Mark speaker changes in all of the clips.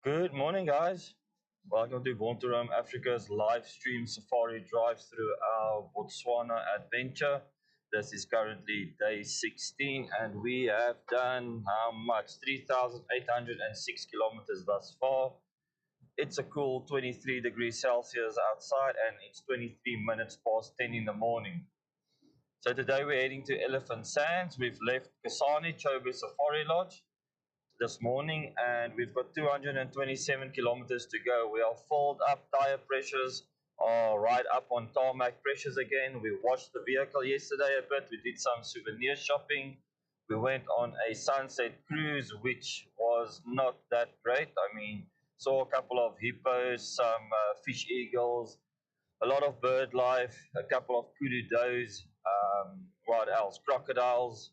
Speaker 1: Good morning, guys. Welcome to Born to Roam Africa's live stream safari drive through our Botswana adventure. This is currently day 16, and we have done how much? 3,806 kilometers thus far. It's a cool 23 degrees Celsius outside, and it's 23 minutes past 10 in the morning. So today we're heading to Elephant Sands. We've left Kasane Chobe Safari Lodge this morning, and we've got 227 kilometers to go. We are filled up, tire pressures are right up on tarmac pressures again. We washed the vehicle yesterday a bit, we did some souvenir shopping, we went on a sunset cruise, which was not that great. I mean, saw a couple of hippos, some fish eagles, a lot of bird life, a couple of kudu does, what else? Crocodiles.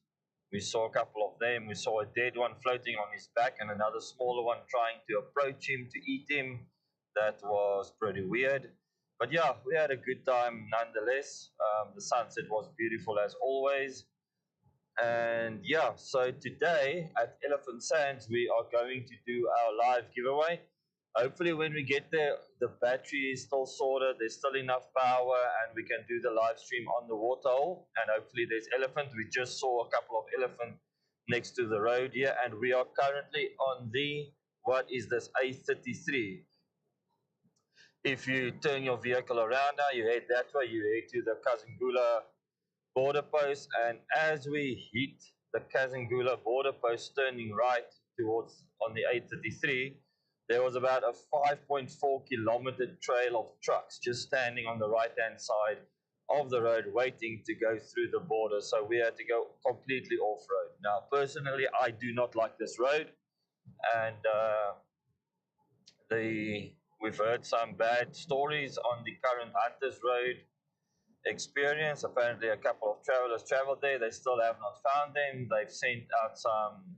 Speaker 1: We saw a couple of them. We saw a dead one floating on his back and another smaller one trying to approach him to eat him. That was pretty weird. But yeah, we had a good time nonetheless. The sunset was beautiful as always. And yeah, so today at Elephant Sands, we are going to do our live giveaway. Hopefully, when we get there, the battery is still sorted, there's still enough power, and we can do the live stream on the waterhole. And hopefully, there's elephant. We just saw a couple of elephant next to the road here, and we are currently on the what is this A33. If you turn your vehicle around now, you head that way, you head to the Kazangula border post, and as we hit the Kazangula border post turning right towards on the 833, there was about a 5.4 kilometer trail of trucks just standing on the right hand side of the road waiting to go through the border. So we had to go completely off road. Now personally, I do not like this road, and we've heard some bad stories on the current Hunters Road experience. Apparently, a couple of travelers traveled there. They still have not found them. They've sent out some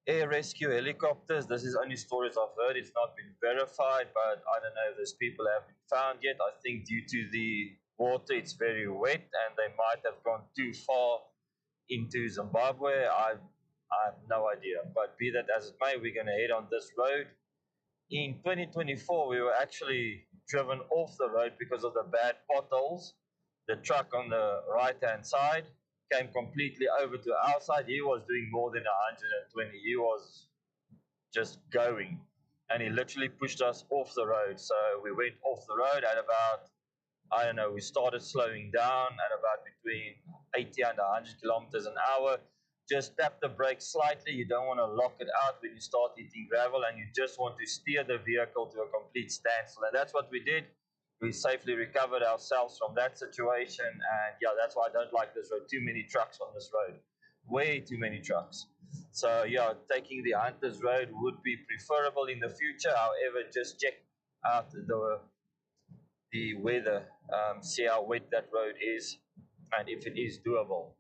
Speaker 1: air rescue helicopters. This is only stories I've heard. It's not been verified, but I don't know if those people have been found yet. I think due to the water, it's very wet, and they might have gone too far into Zimbabwe. I have no idea. But be that as it may, we're going to head on this road. In 2024, we were actually driven off the road because of the bad potholes. The truck on the right hand side came completely over to our side. He was doing more than 120. He was just going, and he literally pushed us off the road. So we went off the road at about, I don't know, we started slowing down at about between 80 and 100 kilometers an hour. Just tap the brakes slightly. You don't want to lock it out when you start hitting gravel, and you just want to steer the vehicle to a complete standstill. And that's what we did. We safely recovered ourselves from that situation. And yeah, that's why I don't like this road. Too many trucks on this road. Way too many trucks. So yeah, taking the Hunters Road would be preferable in the future. However, just check out the weather, see how wet that road is, and if it is doable.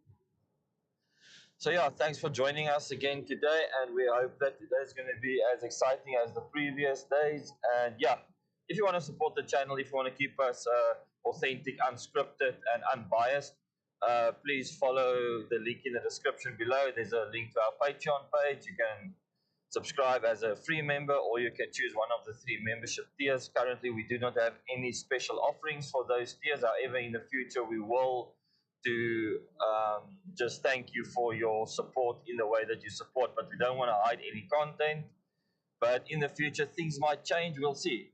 Speaker 1: So yeah, thanks for joining us again today, and we hope that today is going to be as exciting as the previous days. And yeah, if you want to support the channel, if you want to keep us authentic, unscripted, and unbiased, please follow the link in the description below. There's a link to our Patreon page. You can subscribe as a free member, or you can choose one of the three membership tiers. Currently, we do not have any special offerings for those tiers. However, in the future, we will to just thank you for your support in the way that you support, but we don't want to hide any content. But in the future, things might change. We'll see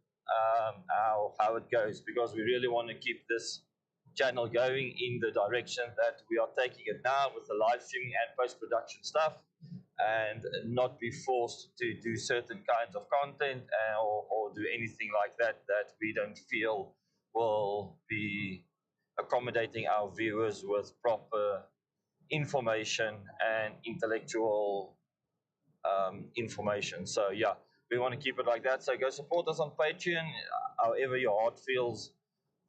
Speaker 1: how it goes, because we really want to keep this channel going in the direction that we are taking it now with the live streaming and post-production stuff, and not be forced to do certain kinds of content or do anything like that that we don't feel will be accommodating our viewers with proper information and intellectual information. So yeah, we want to keep it like that. So go support us on Patreon, however your heart feels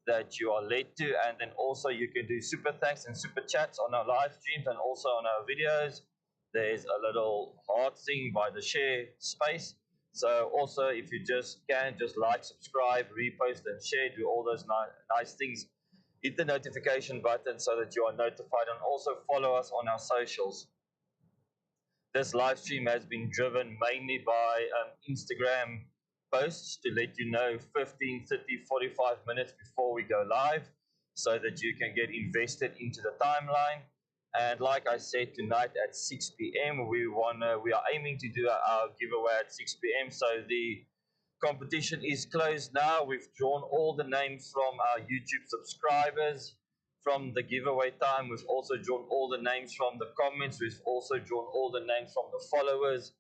Speaker 1: that you are led to, and then also you can do super thanks and super chats on our live streams and also on our videos. There's a little heart thing by the share space. So also, if you just like, subscribe, repost, and share, do all those nice things. Hit the notification button so that you are notified, and also follow us on our socials. This live stream has been driven mainly by Instagram posts to let you know 15, 30, 45 minutes before we go live so that you can get invested into the timeline. And like I said, tonight at 6 p.m., we are aiming to do our giveaway at 6 p.m. So the competition is closed now. We've drawn all the names from our YouTube subscribers from the giveaway time. We've also drawn all the names from the comments. We've also drawn all the names from the followers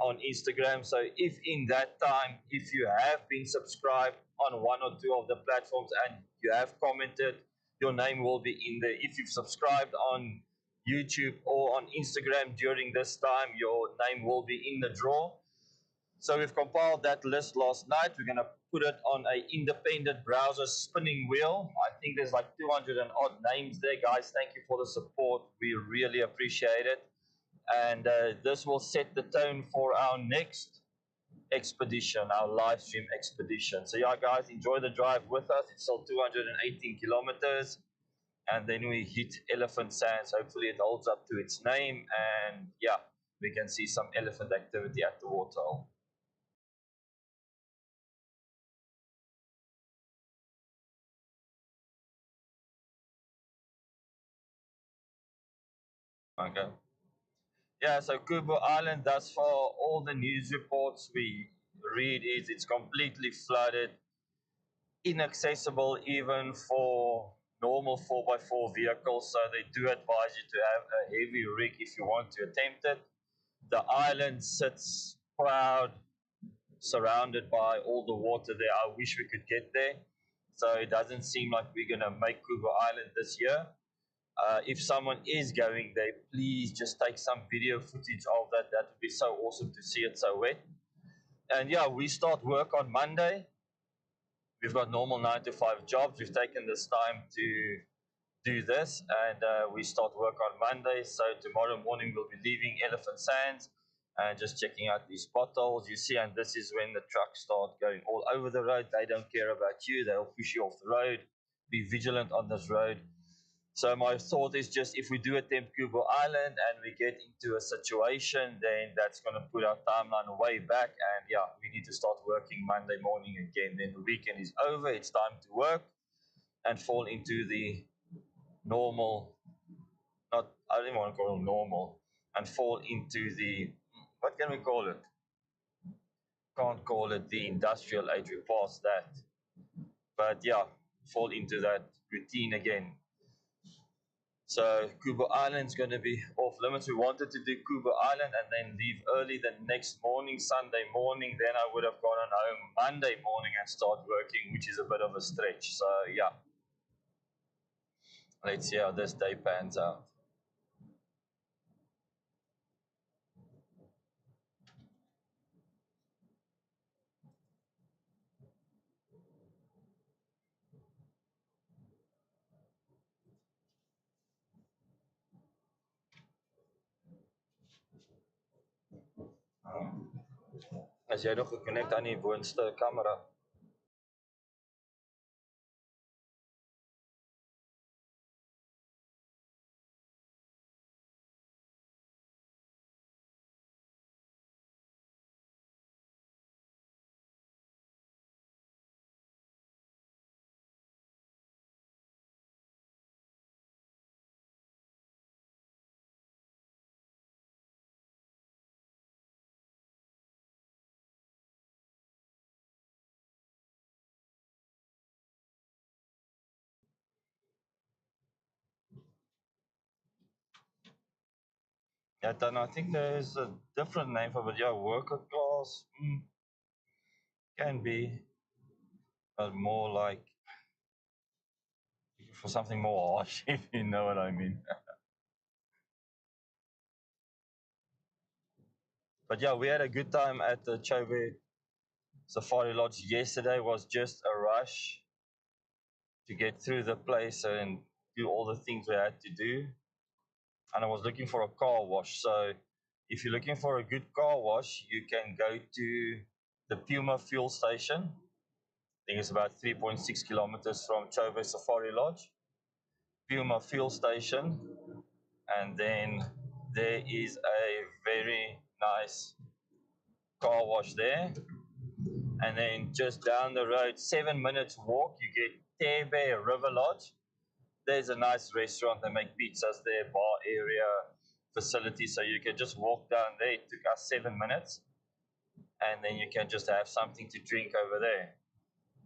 Speaker 1: on Instagram. So if in that time, if you have been subscribed on one or two of the platforms and you have commented, your name will be in there. If you've subscribed on YouTube or on Instagram during this time, your name will be in the draw. So we've compiled that list last night. We're going to put it on a independent browser spinning wheel. I think there's like 200 and odd names there, guys. Thank you for the support. We really appreciate it. And this will set the tone for our next expedition, our live stream expedition. So yeah, guys, enjoy the drive with us. It's still 218 kilometers. And then we hit Elephant Sands. Hopefully it holds up to its name. And yeah, we can see some elephant activity at the waterhole. Okay. Yeah, so Kubo Island, thus far, all the news reports we read is it's completely flooded, inaccessible even for normal 4x4 vehicles. So they do advise you to have a heavy rig if you want to attempt it. The island sits proud, surrounded by all the water there. I wish we could get there. So it doesn't seem like we're going to make Kubo Island this year. If someone is going there, please just take some video footage of that. That would be so awesome to see it so wet. And yeah, we start work on Monday. We've got normal 9 to 5 jobs. We've taken this time to do this, and we start work on Monday. So tomorrow morning we'll be leaving Elephant Sands and just checking out these potholes. You see, and this is when the trucks start going all over the road. They don't care about you. They'll push you off the road. Be vigilant on this road. So my thought is just if we do attempt Kubo Island and we get into a situation, then that's going to put our timeline way back. And yeah, we need to start working Monday morning again. Then the weekend is over. It's time to work and fall into the normal, not, I don't even want to call it normal, and fall into the, what can we call it? Can't call it the industrial age. We passed that. But yeah, fall into that routine again. So Kubo Island's going to be off limits. We wanted to do Kubo Island and then leave early the next morning, Sunday morning. Then I would have gone home Monday morning and start working, which is a bit of a stretch. So yeah, let's see how this day pans out. As jy nog geconnect aan die boonste kamera? Yeah, then I think there's a different name for it. Yeah, worker class can be, but more like for something more harsh, if you know what I mean. But yeah, we had a good time at the Chobe Safari Lodge. Yesterday was just a rush to get through the place and do all the things we had to do. And I was looking for a car wash. So if you're looking for a good car wash, you can go to the Puma fuel station. I think it's about 3.6 kilometers from Chobe Safari Lodge. Puma fuel station. And then there is a Very nice car wash there. And then just down the road, 7 minutes walk, you get Tebe River Lodge. There's a nice restaurant. They make pizzas there, bar area, facility. So you can just walk down there. It took us 7 minutes. And then you can just have something to drink over there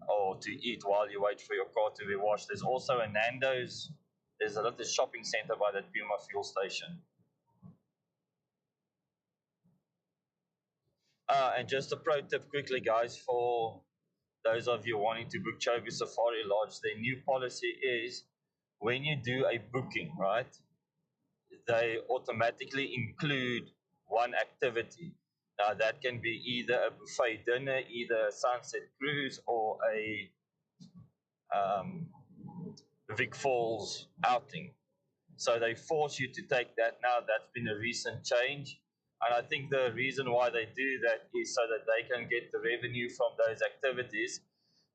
Speaker 1: or to eat while you wait for your car to be washed. There's also a Nando's. There's a little shopping center by the Puma fuel station. And just a pro tip quickly, guys, for those of you wanting to book Chobe Safari Lodge, their new policy is when you do a booking, right, they automatically include one activity. Now, that can be either a buffet dinner, either a sunset cruise, or a Vic Falls outing. So they force you to take that now. That's been a recent change. And I think the reason why they do that is so that they can get the revenue from those activities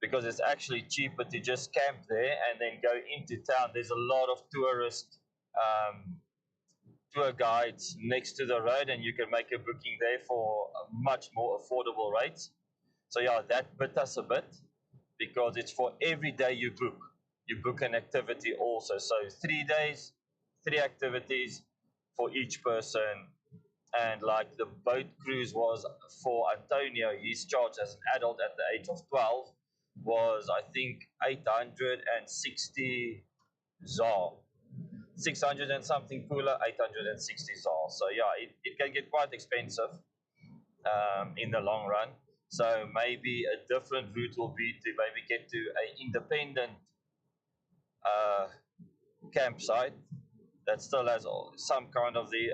Speaker 1: because it's actually cheaper to just camp there and then go into town. There's a lot of tour guides next to the road, and you can make a booking there for much more affordable rates. So, yeah, that bit us a bit because it's for every day you book. You book an activity also. So 3 days, 3 activities for each person. And like the boat cruise was for Antonio, his charge as an adult at the age of 12 was, I think, 860 ZAR. 600 and something cooler, 860 ZAR. So, yeah, it can get quite expensive in the long run. So maybe a different route will be to maybe get to an independent uh, campsite that still has some kind of the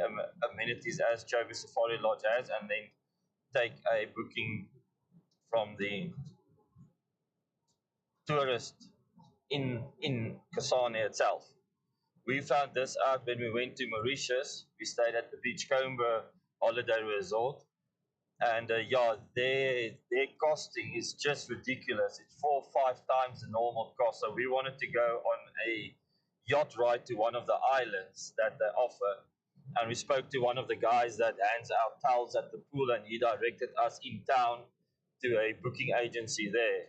Speaker 1: amenities as Chobe Safari Lodge has, and then take a booking from the tourist in Kasane itself. We found this out when we went to Mauritius. We stayed at the Beachcomber Holiday Resort, and yeah, their costing is just ridiculous. It's 4 or 5 times the normal cost. So we wanted to go on a yacht ride to one of the islands that they offer, and we spoke to one of the guys that hands out towels at the pool, and he directed us in town to a booking agency there,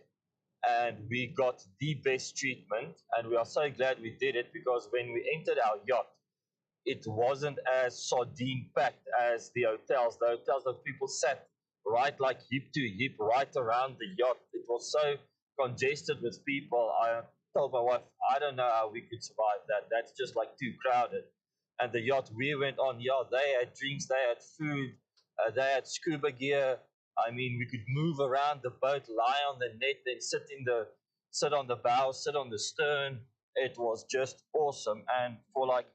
Speaker 1: and we got the best treatment, and we are so glad we did it because when we entered our yacht, it wasn't as sardine packed as the hotels. The hotels that people sat right like hip to hip right around the yacht. It was so congested with people. I told my wife, I don't know how we could survive that. That's just like too crowded. And the yacht we went on, yeah, they had drinks, they had food, they had scuba gear. I mean, we could move around the boat, lie on the net, then sit on the bow, sit on the stern. It was just awesome. And for like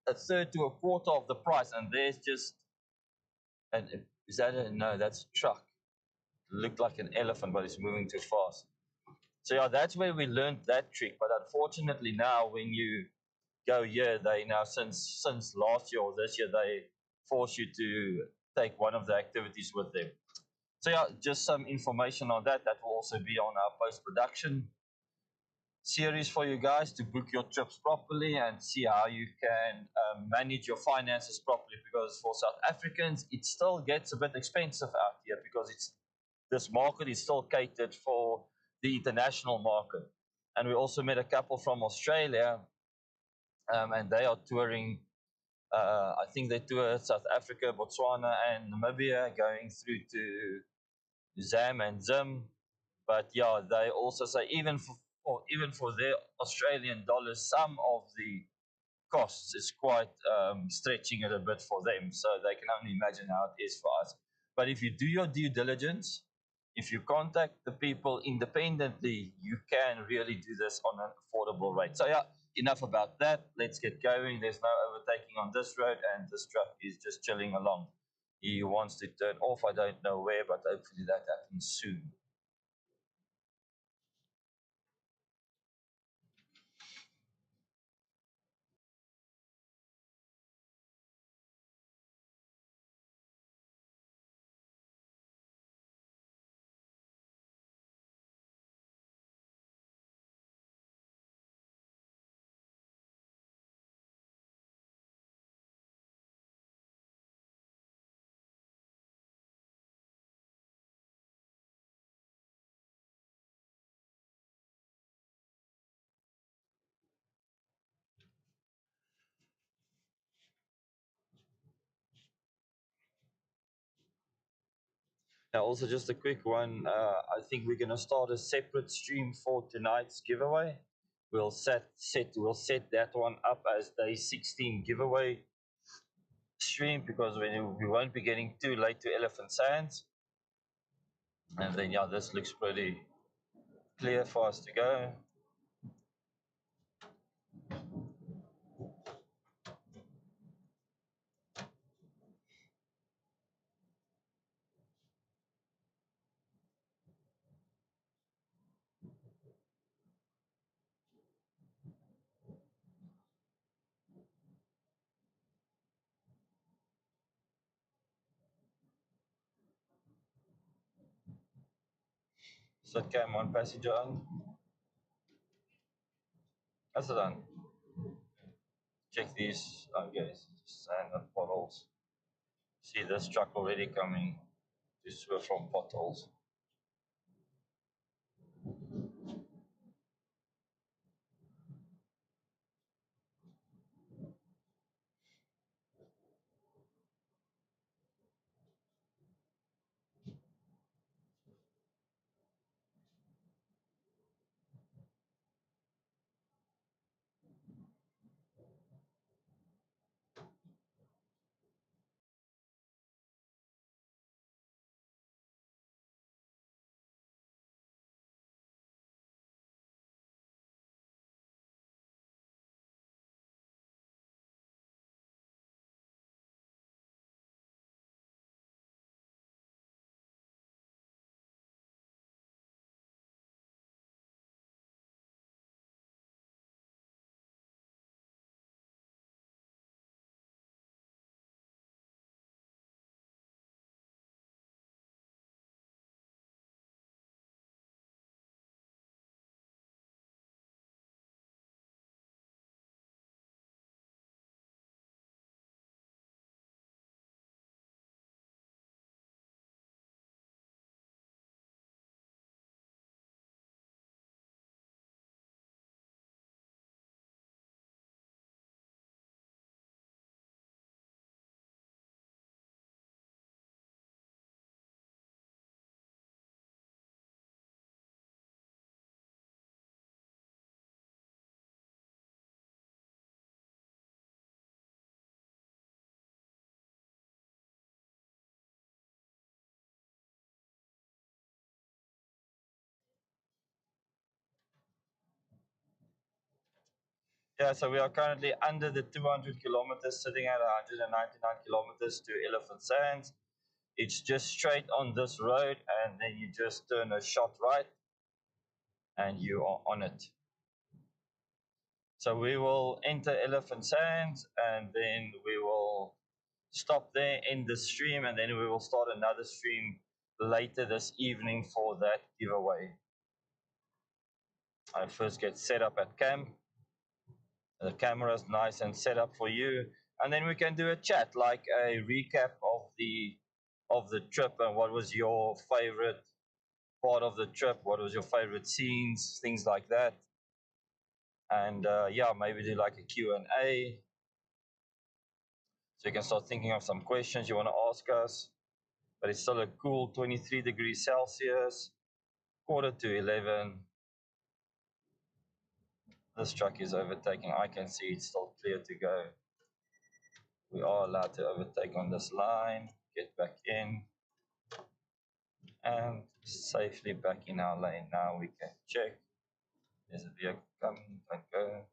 Speaker 1: a third to a quarter of the price, and there's just and is that a no? That's a truck. It looked like an elephant, but it's moving too fast. So yeah, that's where we learned that trick. But unfortunately, now when you go here, they now since last year or this year they force you to take one of the activities with them. So yeah, just some information on that. That will also be on our post production series for you guys to book your trips properly and see how you can manage your finances properly, because for South Africans it still gets a bit expensive out here because it's this market is still catered for the international market. And we also met a couple from Australia, and they are touring, I think they tour South Africa, Botswana and Namibia, going through to Zam and Zim. But yeah, they also say even for their Australian dollars, some of the costs is quite stretching it a bit for them. So they can only imagine how it is for us. But if you do your due diligence, if you contact the people independently, you can really do this on an affordable rate. So yeah, enough about that. Let's get going. There's no overtaking on this road, and this truck is just chilling along. He wants to turn off. I don't know where, but hopefully that happens soon. Yeah, also just a quick one. I think we're gonna start a separate stream for tonight's giveaway. We'll set that one up as day 16 giveaway stream because we won't be getting too late to Elephant Sands. And then yeah, this looks pretty clear for us to go. Sit cam on, passenger on. That's it on. Check these, guys. Sand and potholes. See this truck already coming to swerve from potholes. Yeah, so we are currently under the 200 kilometers, sitting at 199 kilometers to Elephant Sands. It's just straight on this road, and then you just turn a shot right, and you are on it. So we will enter Elephant Sands, and then we will stop there in the stream, and then we will start another stream later this evening for that giveaway. I first get set up at camp. The camera is nice and set up for you, and then we can do a chat, like a recap of the trip and what was your favorite part of the trip, what was your favorite scenes, things like that. And yeah, maybe do like a Q&A, so you can start thinking of some questions you want to ask us. But it's still a cool 23 degrees Celsius, quarter to 11. This truck is overtaking. I can see it's still clear to go. We are allowed to overtake on this line. Get back in. And safely back in our lane. Now we can check. There's a vehicle coming. Don't go.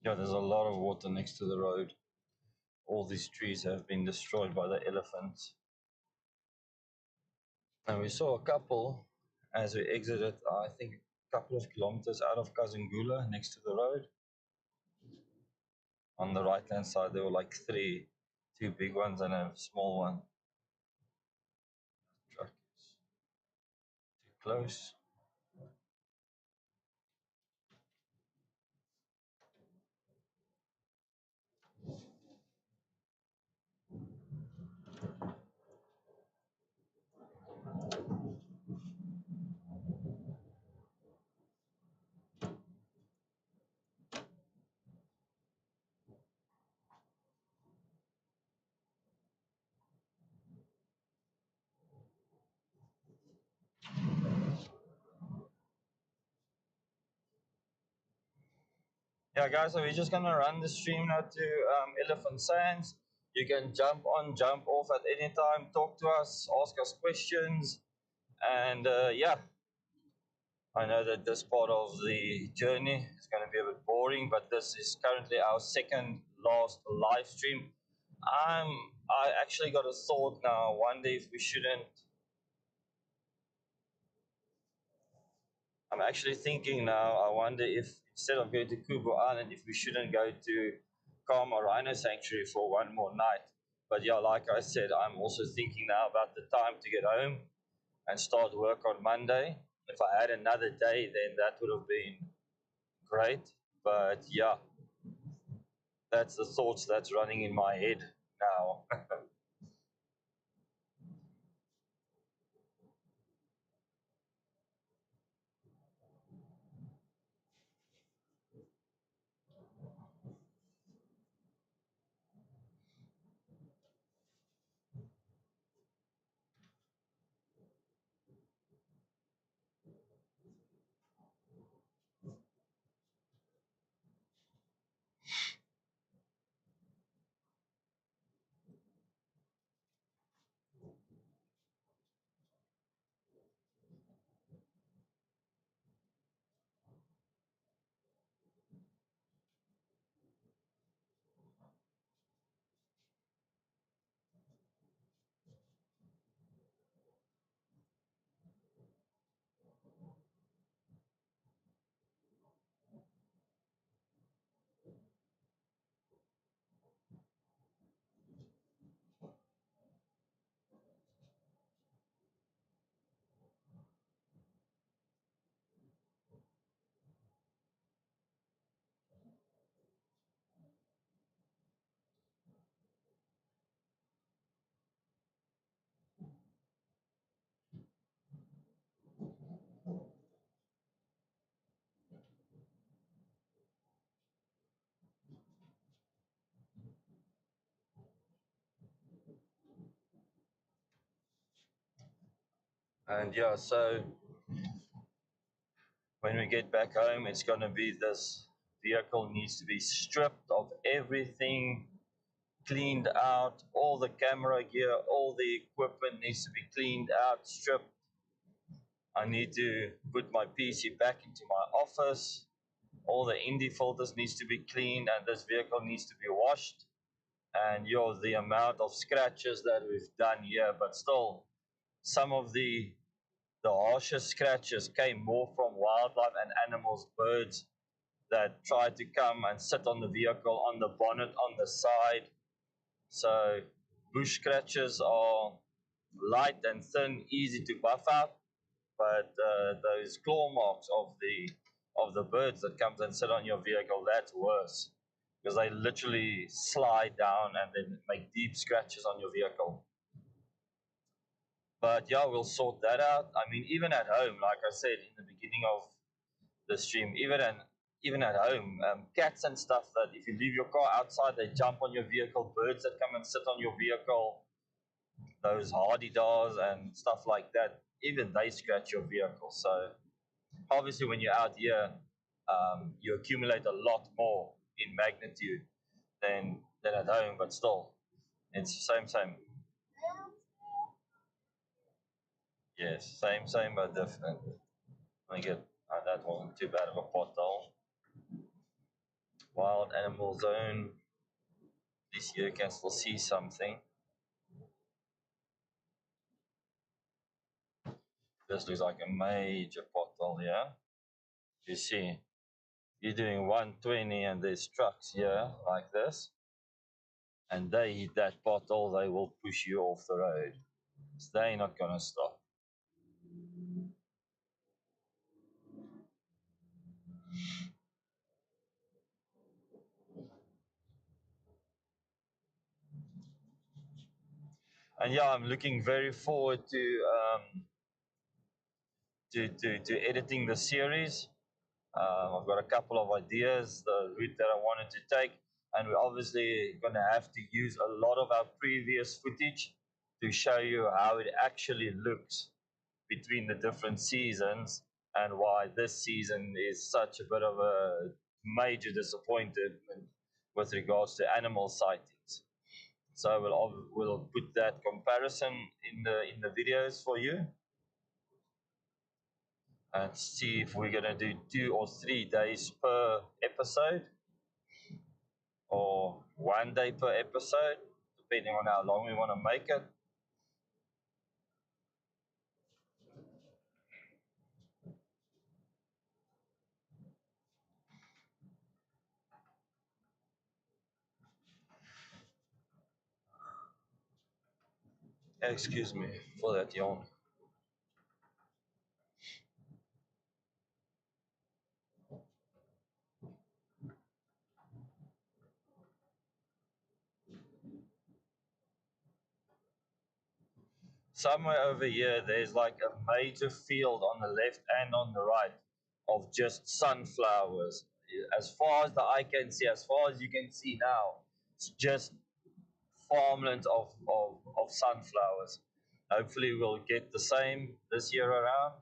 Speaker 1: Yeah, there's a lot of water next to the road. All these trees have been destroyed by the elephants. And we saw a couple as we exited, I think, a couple of kilometers out of Kazungula next to the road. On the right hand side, there were like three, two big ones and a small one. Truck is too close. Yeah, guys, so we're just gonna run the stream now to Elephant Sands. You can jump on, jump off at any time, talk to us, ask us questions, and yeah, I know that this part of the journey is going to be a bit boring, but this is currently our second last live stream. I actually got a thought now. One day, if we shouldn't, I'm actually thinking now. I wonder if instead of going to Kubu Island, if we shouldn't go to Kama Rhino Sanctuary for one more night. But yeah, like I said, I'm also thinking now about the time to get home and start work on Monday. If I had another day, then that would have been great. But yeah, that's the thoughts that's running in my head now. And yeah, so when we get back home, it's going to be this vehicle needs to be stripped of everything, cleaned out, all the camera gear, all the equipment needs to be cleaned out, stripped. I need to put my PC back into my office. All the indie filters needs to be cleaned, and this vehicle needs to be washed. And the amount of scratches that we've done here, but still, some of the harshest scratches came more from wildlife and animals, birds that tried to come and sit on the vehicle, on the bonnet, on the side. So bush scratches are light and thin, easy to buff out, but those claw marks of the birds that comes and sit on your vehicle, that's worse because they literally slide down and then make deep scratches on your vehicle. But yeah, we'll sort that out. I mean, even at home, like I said in the beginning of the stream, even at home, cats and stuff that if you leave your car outside, they jump on your vehicle. Birds that come and sit on your vehicle, those hardy dars and stuff like that, even they scratch your vehicle. So obviously, when you're out here, you accumulate a lot more in magnitude than at home, but still, it's same. Yes, same but different. Let me get that wasn't too bad of a pothole. Wild animal zone. This year you can still see something. This looks like a major pothole here. You see, you're doing 120 and there's trucks here like this, and they hit that pothole, they will push you off the road. So they're not going to stop. And yeah, I'm looking very forward to editing the series. I've got a couple of ideas, the route that I wanted to take, and we're obviously going to have to use a lot of our previous footage to show you how it actually looks between the different seasons and why this season is such a bit of a major disappointment with regards to animal sightings. So we'll put that comparison in the videos for you and see if we're gonna do 2 or 3 days per episode or one day per episode, depending on how long we want to make it. Excuse me for that yawn. Somewhere over here, there's like a major field on the left and on the right of just sunflowers. As far as the eye can see, as far as you can see now, it's just farmland of sunflowers. Hopefully, we'll get the same this year around.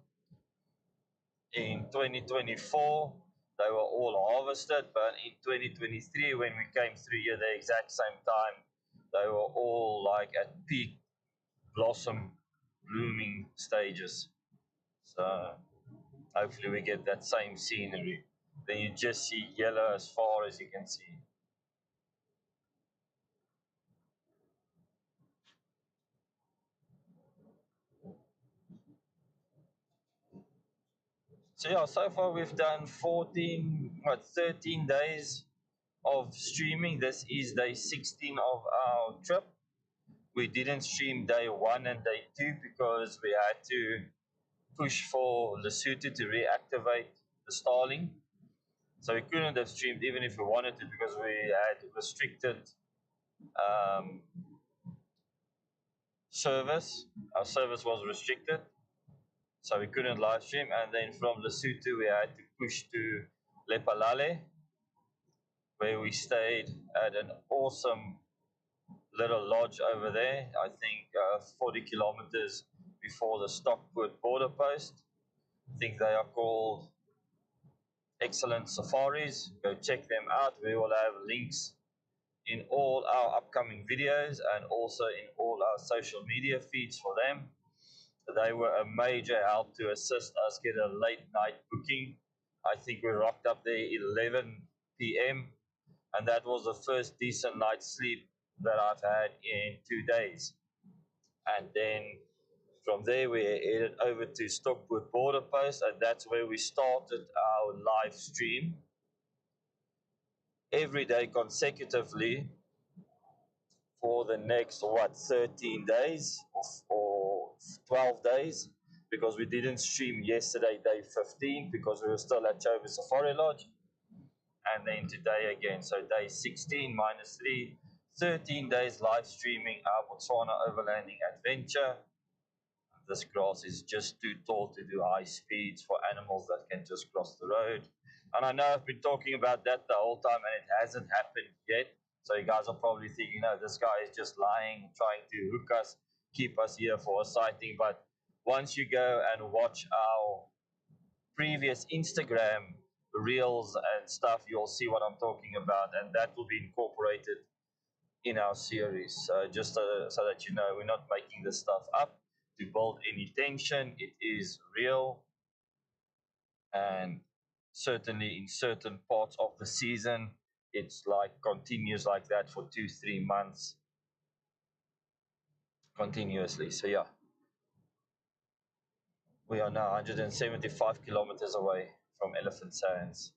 Speaker 1: In 2024, they were all harvested, but in 2023, when we came through here the exact same time, they were all like at peak blossom blooming stages. So hopefully we get that same scenery. Then you just see yellow as far as you can see. So yeah, so far we've done 13 days of streaming. This is day 16 of our trip. We didn't stream day 1 and day 2 because we had to push for Lesotho to reactivate the Starlink. So we couldn't have streamed even if we wanted to because we had restricted um, service. Our service was restricted, so we couldn't live stream. And then from Lesotho, we had to push to Lepalale, where we stayed at an awesome little lodge over there. I think 40 kilometers before the Stockport border post. I think they are called Excellent Safaris. Go check them out. We will have links in all our upcoming videos and also in all our social media feeds for them. They were a major help to assist us get a late night booking. I think we rocked up there 11 p.m. and that was the first decent night's sleep that I've had in 2 days. And then from there we headed over to Stockport border post, and that's where we started our live stream every day consecutively for the next 13 days or 12 days, because we didn't stream yesterday day 15 because we were still at Joburg Safari Lodge, and then today again, so day 16 minus 3, 13 days live streaming our Botswana Overlanding Adventure. This grass is just too tall to do high speeds for animals that can just cross the road. And I know I've been talking about that the whole time and it hasn't happened yet. So you guys are probably thinking, no, this guy is just lying, trying to hook us, keep us here for a sighting. But once you go and watch our previous Instagram reels and stuff, you'll see what I'm talking about. And that will be incorporated in our series. Just so that you know, we're not making this stuff up to build any tension. It is real, and certainly in certain parts of the season, it's like continues like that for 2 3 months continuously. So yeah, we are now 175 kilometers away from Elephant Sands.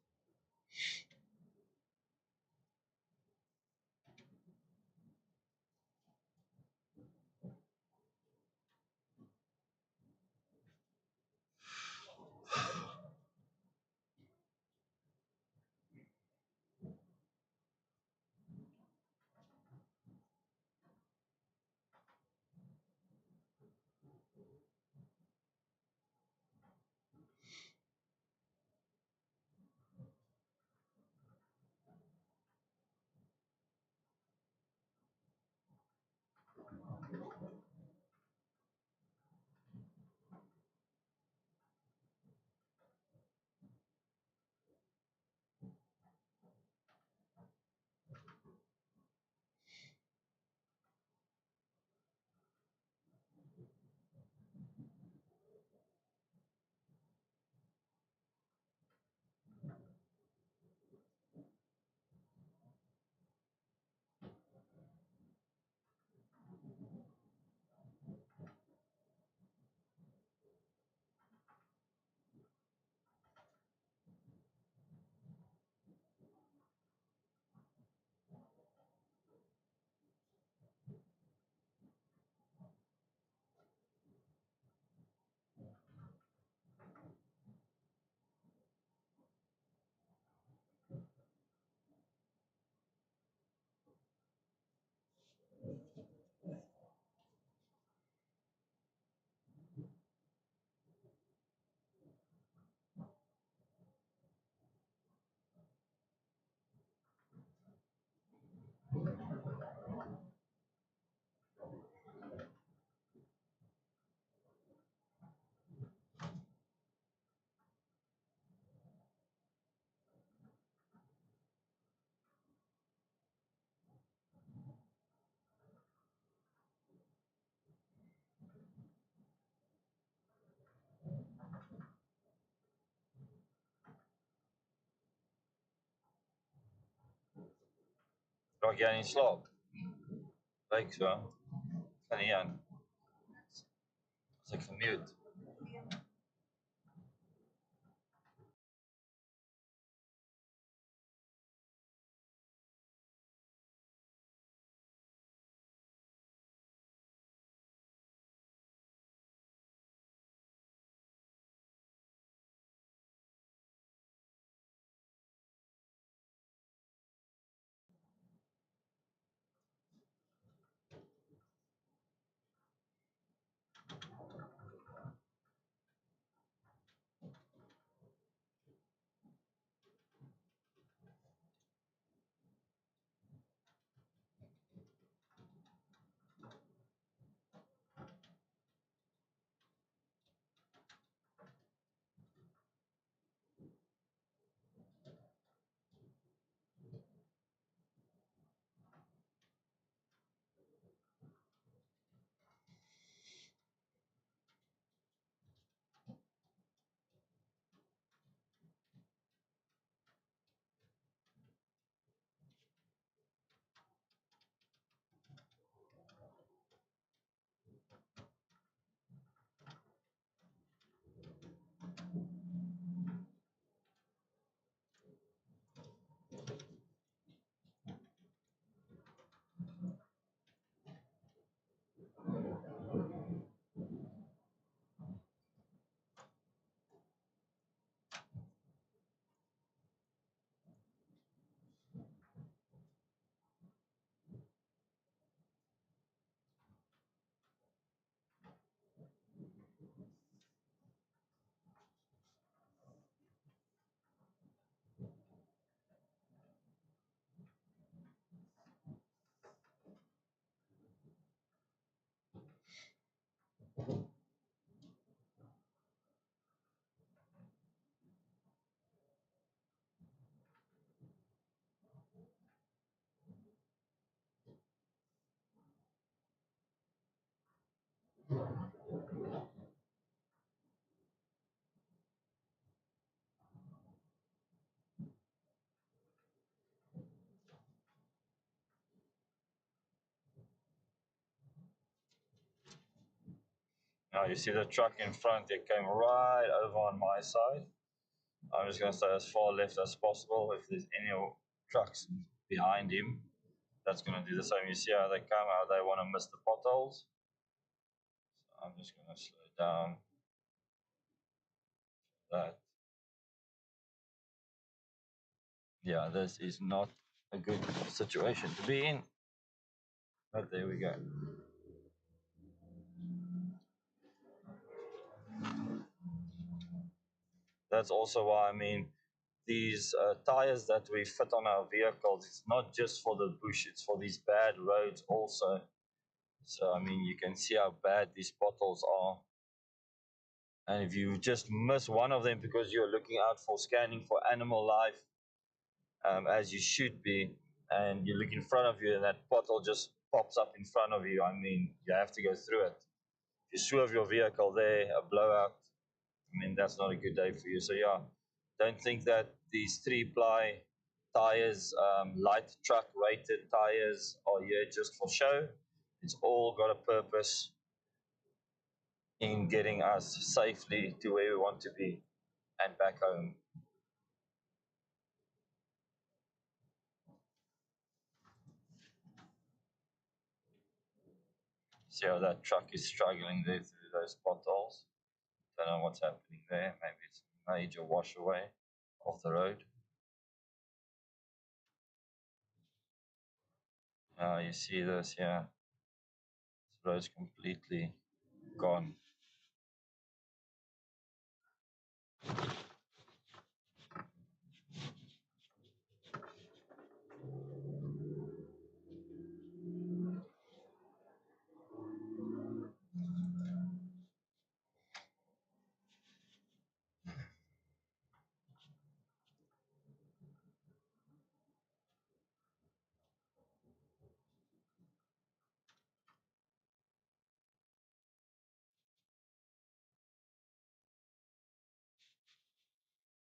Speaker 1: Raak jy in slaap? Lyk so. Kan nie aan. As ek gemute. Now you see the truck in front, it came right over on my side. I'm just going to stay as far left as possible. If there's any trucks behind him, that's going to do the same. You see how they come, how they want to miss the potholes. So I'm just going to slow down that. Yeah, this is not a good situation to be in. But there we go. That's also why, I mean, these tires that we fit on our vehicles, it's not just for the bush, it's for these bad roads also. So, I mean, you can see how bad these potholes are. And if you just miss one of them because you're looking out for scanning for animal life, as you should be, and you look in front of you and that pothole just pops up in front of you, I mean, you have to go through it. If you swerve your vehicle there, a blowout, I mean, that's not a good day for you. So, yeah, don't think that these 3-ply tires, light truck rated tires, are here just for show. It's all got a purpose in getting us safely to where we want to be and back home. See how that truck is struggling there through those potholes. Don't know what's happening there. Maybe it's a major wash away of the road. You see this, yeah. This road's completely gone.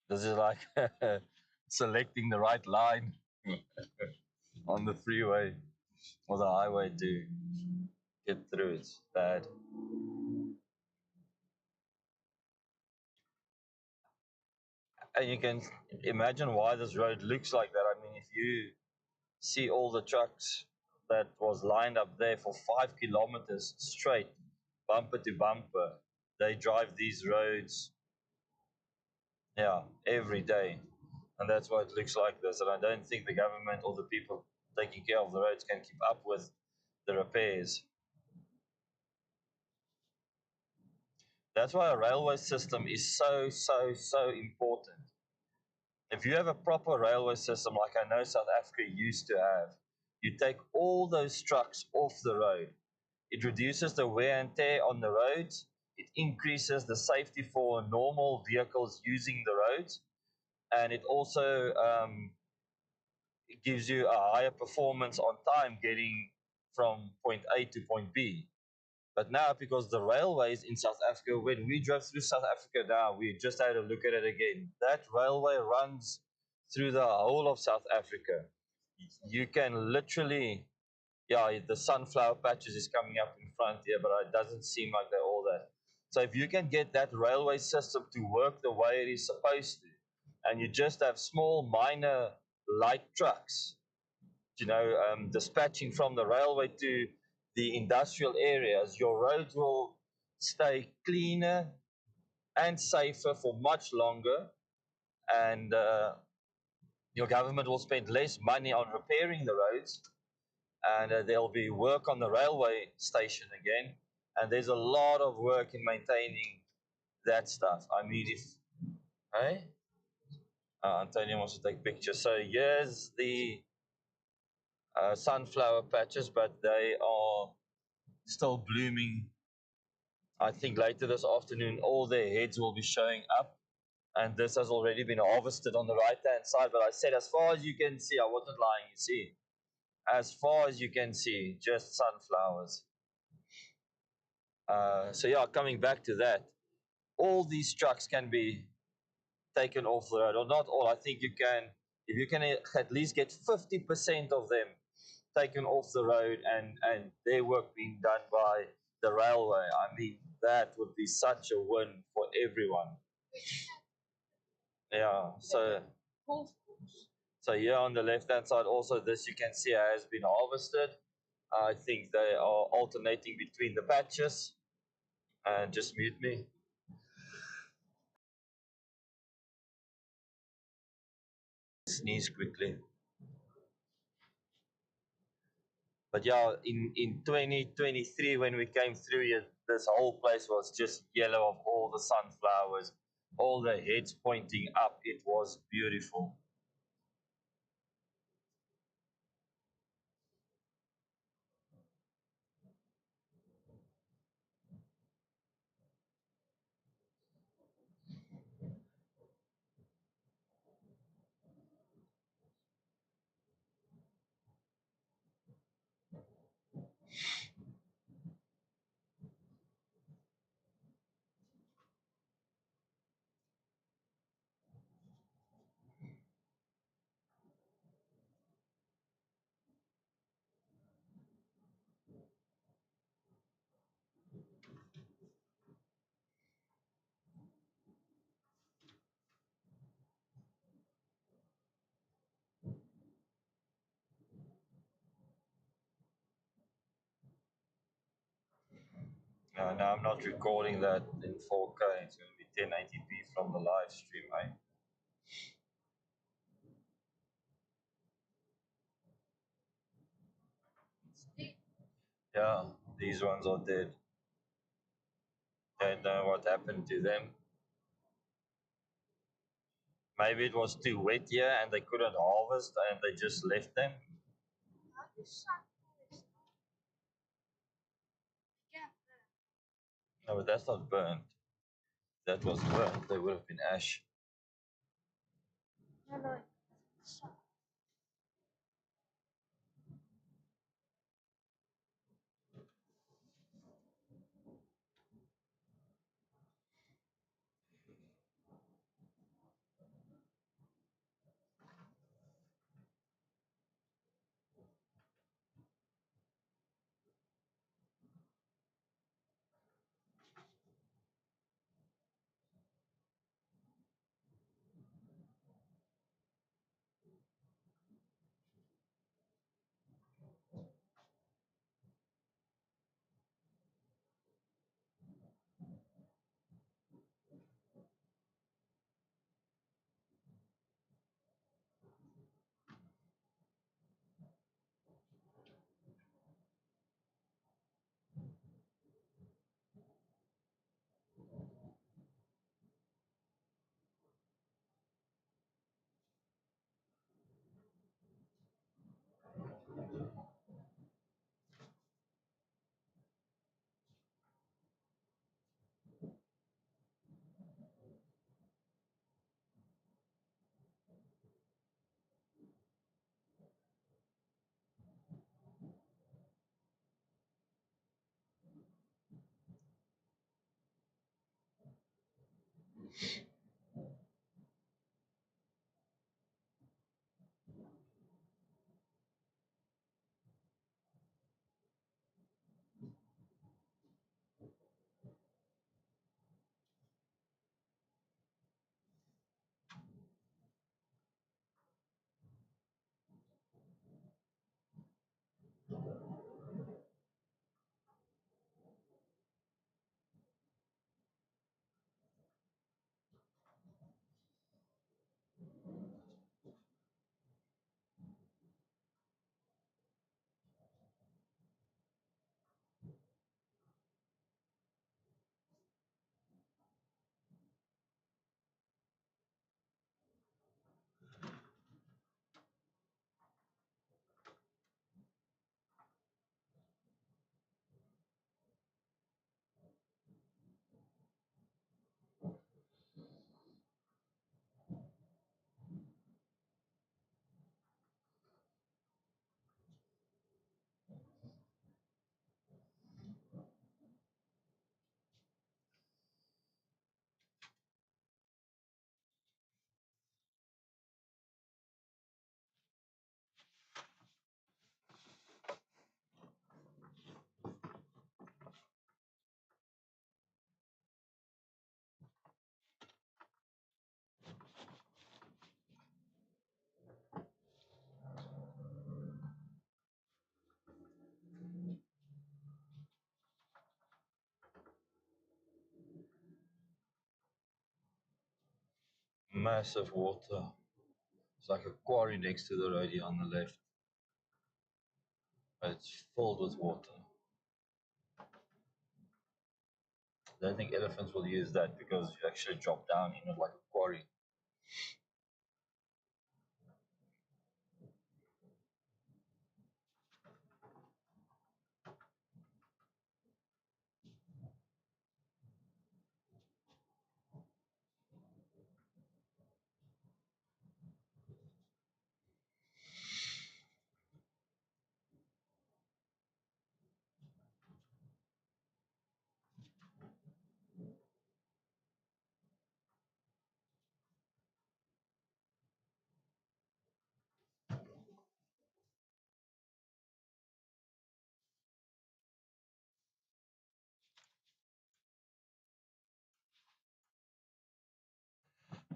Speaker 1: This is like selecting the right line on the freeway or the highway to get through. It's bad. And you can imagine why this road looks like that. I mean, if you see all the trucks that was lined up there for 5 kilometers straight, bumper to bumper, they drive these roads, yeah, every day. And that's why it looks like this. And I don't think the government or the people taking care of the roads can keep up with the repairs. That's why a railway system is so important. If you have a proper railway system like I know South Africa used to have, you take all those trucks off the road. It reduces the wear and tear on the roads. It increases the safety for normal vehicles using the roads. And it also it gives you a higher performance on time getting from point A to point B. But now, because the railways in South Africa, when we drove through South Africa now, we just had a look at it again. That railway runs through the whole of South Africa. You can literally, yeah, the sunflower patches is coming up in front here, but it doesn't seem like they're all that. So if you can get that railway system to work the way it is supposed to, and you just have small, minor, light trucks, dispatching from the railway to the industrial areas, your roads will stay cleaner and safer for much longer, and your government will spend less money on repairing the roads, and there'll be work on the railway station again. And there's a lot of work in maintaining that stuff. I mean, if hey, Antonio wants to take pictures. So here's the sunflower patches, but they are still blooming. I think later this afternoon, all their heads will be showing up. And this has already been harvested on the right hand side. But I said, as far as you can see, I wasn't lying, you see. As far as you can see, just sunflowers. So, yeah, coming back to that, all these trucks can be taken off the road, or not all. I think you can, if you can at least get 50% of them taken off the road and their work being done by the railway. I mean, that would be such a win for everyone. Yeah. So here on the left hand side, also this you can see has been harvested. I think they are alternating between the patches. And just mute me. Sneeze quickly. But yeah, in 2023 when we came through here, this whole place was just yellow of all the sunflowers, all the heads pointing up. It was beautiful. No, no, I'm not recording that in 4K. It's going to be 1080p from the live stream, eh? Yeah, these ones are dead. Don't know what happened to them. Maybe it was too wet here and they couldn't harvest and they just left them. No, but that's not burnt. That was burnt. They would have been ash. massive water. It's like a quarry next to the road here on the left. But it's filled with water. I don't think elephants will use that because you actually drop down in it like a quarry.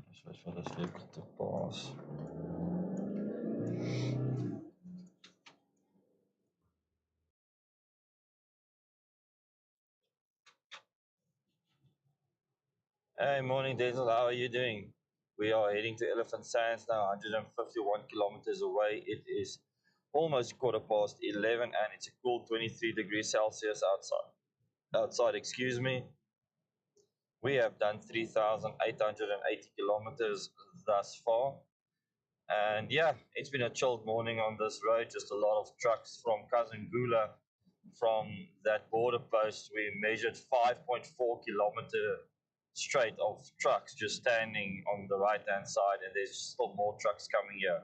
Speaker 1: Just wait for this vehicle to pass. Hey, morning, Denzel. How are you doing? We are heading to Elephant Sands now, 151 kilometers away. It is almost quarter past 11, and it's a cool 23 degrees Celsius outside. Outside, excuse me. We have done 3,880 kilometers thus far. And yeah, it's been a chilled morning on this road. Just a lot of trucks from Cousin Gula. From that border post, we measured 5.4 kilometer straight of trucks just standing on the right hand side, and there's still more trucks coming here.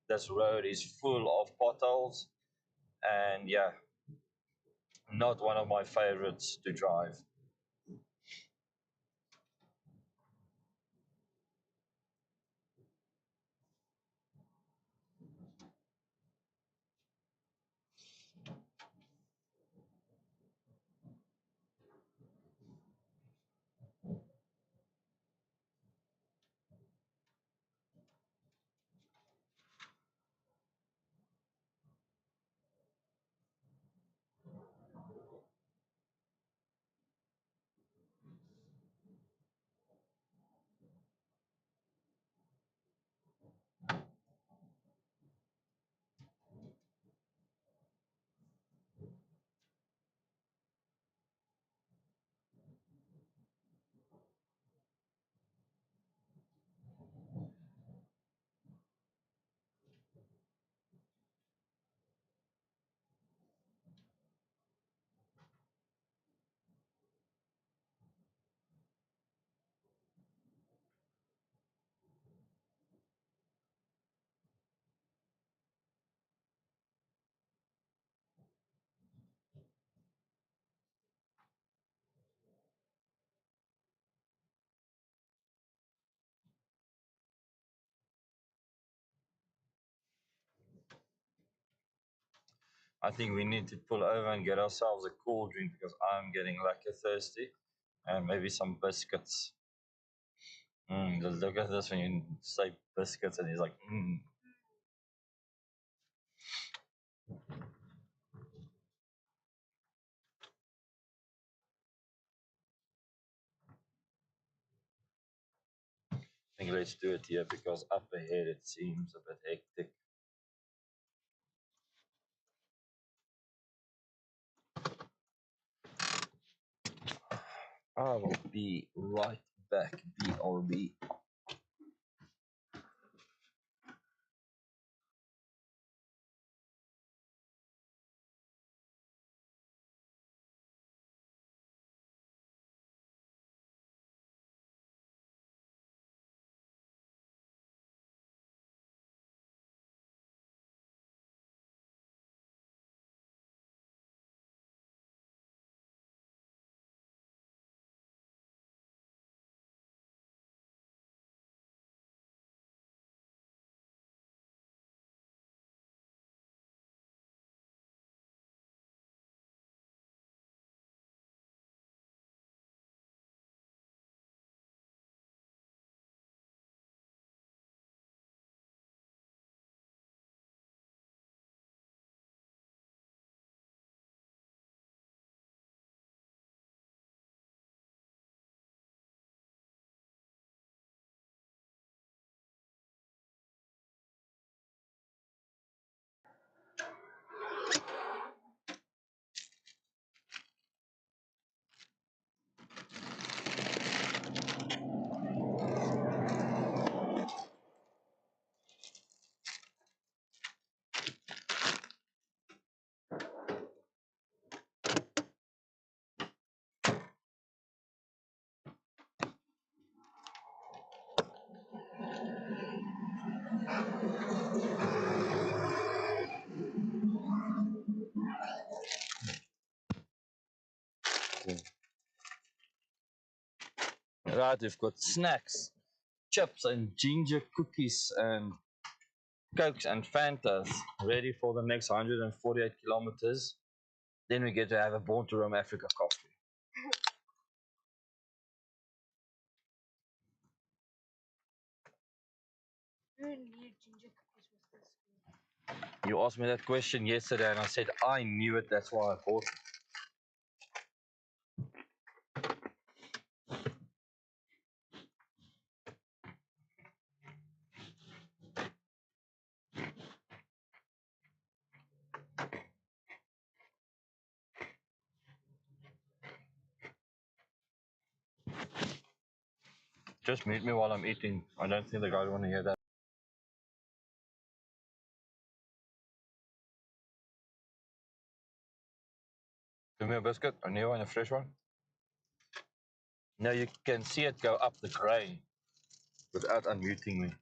Speaker 1: This road is full of potholes, and yeah, not one of my favorites to drive. I think we need to pull over and get ourselves a cool drink because I'm getting lucky thirsty, and maybe some biscuits. Look at this when you say biscuits, and he's like, I think let's do it here because up ahead it seems a bit hectic. I will be right back, BRB. Right, we've got snacks, chips, and ginger cookies, and cokes and Fantas ready for the next 148 kilometers. Then we get to have a Born to Roam Africa coffee.
Speaker 2: Who knew ginger cookies was this good?
Speaker 1: You asked me that question yesterday, and I said I knew it. That's why I bought it. Just mute me while I'm eating. I don't think the guys want to hear that. Give me a biscuit, a new one, a fresh one. Now you can see it go up the grain without unmuting me.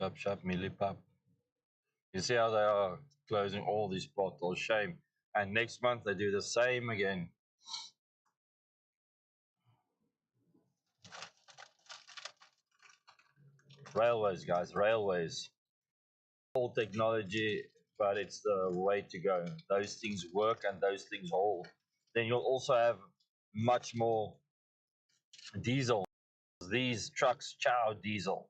Speaker 1: Shop, shop, millipap. You see how they are closing all these bottles? Shame. And next month they do the same again. Railways, guys, railways. Old technology, but it's the way to go. Those things work and those things hold. Then you'll also have much more diesel. These trucks chow diesel.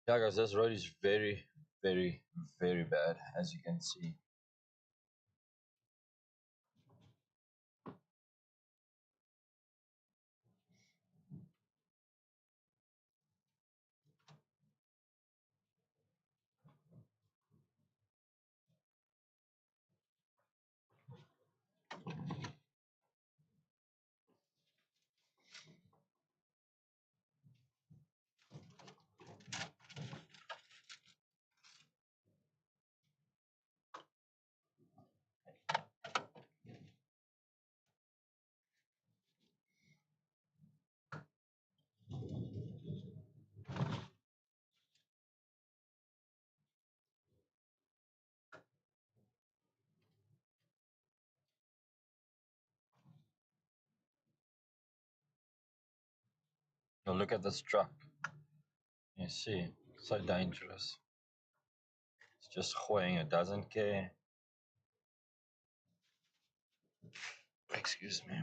Speaker 1: Yeah, guys, this road is very, very, very bad, as you can see. Now look at this truck. You see, so dangerous. It's just going, it doesn't care. Excuse me.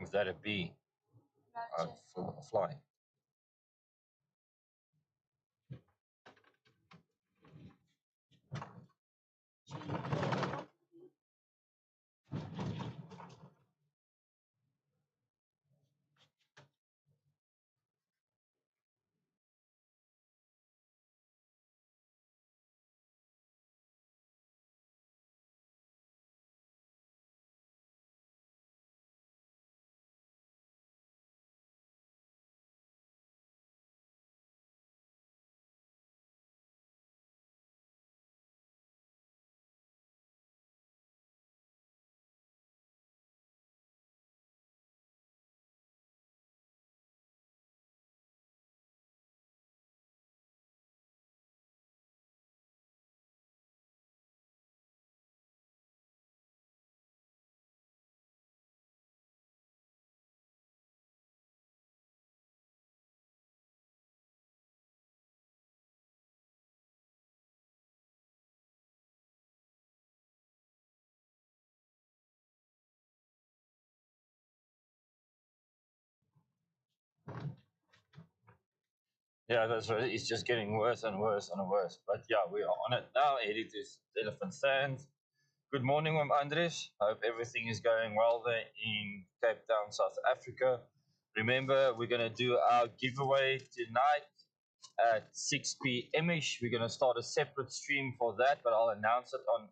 Speaker 1: Is that a bee? A fly? Yeah, that's right. It's just getting worse and worse and worse. But yeah, we are on it now. Editors, Elephant Sands. Good morning, Andres. Hope everything is going well there in Cape Town, South Africa. Remember, we're going to do our giveaway tonight at 6 p.m. ish. We're going to start a separate stream for that, but I'll announce it on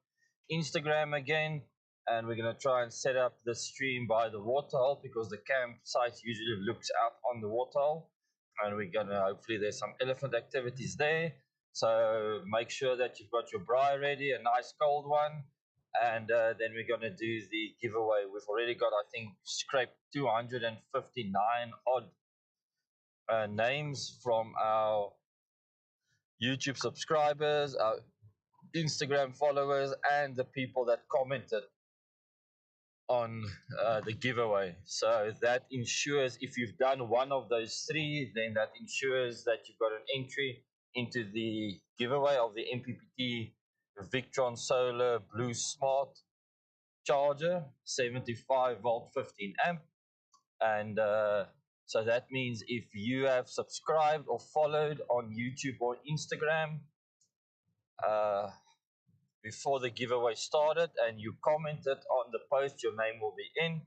Speaker 1: Instagram again. And we're going to try and set up the stream by the waterhole because the campsite usually looks out on the waterhole. And we're going to hopefully there's some elephant activities there. So make sure that you've got your braai ready, a nice cold one. And then we're going to do the giveaway. We've already got, I think, scraped 259 odd names from our YouTube subscribers, our Instagram followers, and the people that commented on the giveaway. So that ensures if you've done one of those three, then that ensures that you've got an entry into the giveaway of the MPPT Victron Solar Blue Smart charger, 75 volt, 15 amp. And so that means if you have subscribed or followed on YouTube or Instagram, uh, before the giveaway started and you commented on the post, your name will be in.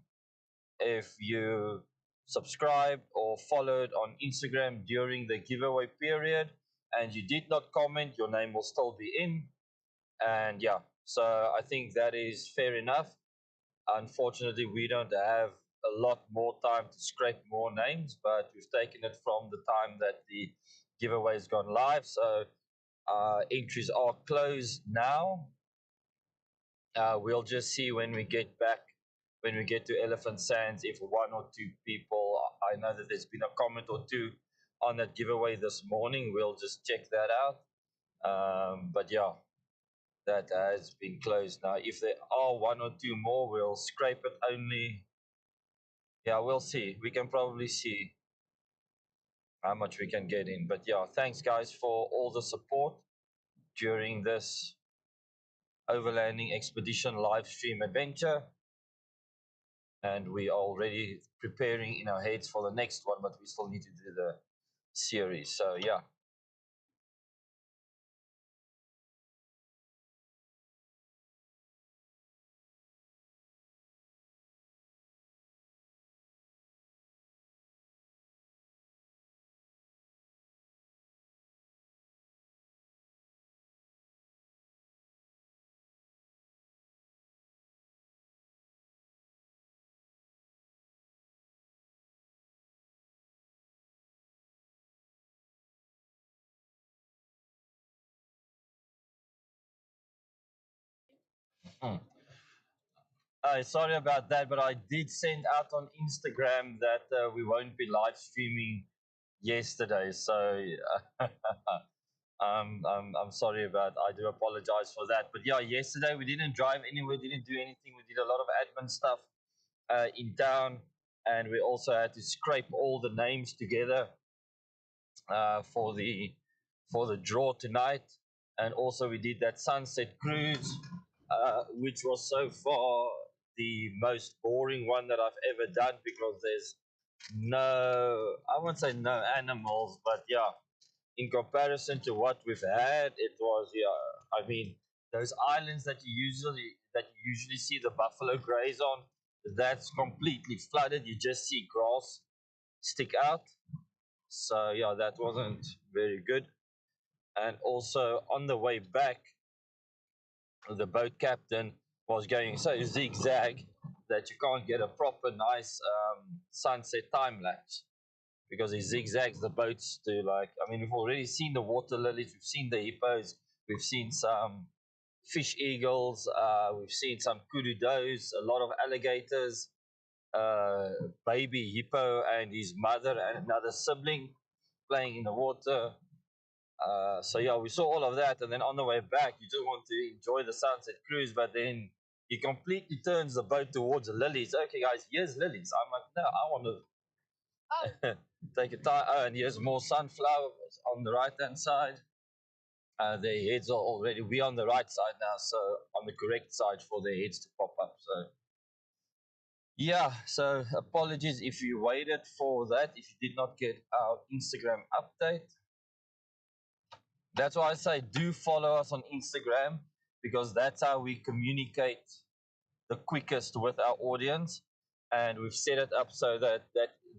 Speaker 1: If you subscribed or followed on Instagram during the giveaway period and you did not comment, your name will still be in. And yeah, so I think that is fair enough. Unfortunately, we don't have a lot more time to scrape more names, but we've taken it from the time that the giveaway's gone live. So entries are closed now. We'll just see when we get back, when we get to Elephant Sands, if one or two people, I know that there's been a comment or two on that giveaway this morning. We'll just check that out. But yeah, that has been closed now. If there are one or two more, we'll scrape it only. Yeah, we'll see. We can probably see how much we can get in. But yeah, thanks guys for all the support during this Overlanding Expedition live stream adventure. And we are already preparing in our heads for the next one, but we still need to do the series. So yeah. Hmm. Sorry about that, but I did send out on Instagram that we won't be live streaming yesterday. So I'm sorry about. I do apologize for that. But yeah, yesterday we didn't drive anywhere, didn't do anything. We did a lot of admin stuff in town, and we also had to scrape all the names together uh, for the for the draw tonight. And also we did that sunset cruise, which was so far the most boring one that I've ever done because there's no, I won't say no animals, but yeah, in comparison to what we've had, it was, yeah. I mean, those islands that you usually see the buffalo graze on, that's completely flooded. You just see grass stick out. So yeah, that wasn't very good. And also on the way back, the boat captain was going so zigzag that you can't get a proper nice sunset time lapse because he zigzags the boats to, like, I mean, we've already seen the water lilies, we've seen the hippos, we've seen some fish eagles, we've seen some kudu does, a lot of alligators, uh, baby hippo and his mother and another sibling playing in the water. So yeah, we saw all of that, and then on the way back, you just want to enjoy the sunset cruise, but then he completely turns the boat towards the lilies. Okay, guys, here's lilies. I'm like, no, I want to take a time. Oh, and here's more sunflowers on the right hand side. Their heads are already. We're on the right side now, so on the correct side for their heads to pop up. So yeah, so apologies if you waited for that. If you did not get our Instagram update, that's why I say do follow us on Instagram because that's how we communicate the quickest with our audience. And we've set it up so that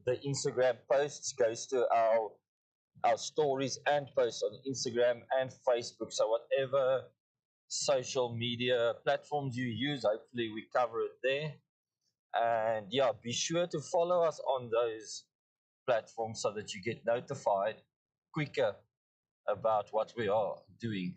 Speaker 1: the Instagram posts goes to our stories and posts on Instagram and Facebook. So whatever social media platforms you use, hopefully we cover it there. And yeah, be sure to follow us on those platforms so that you get notified quicker about what we are doing.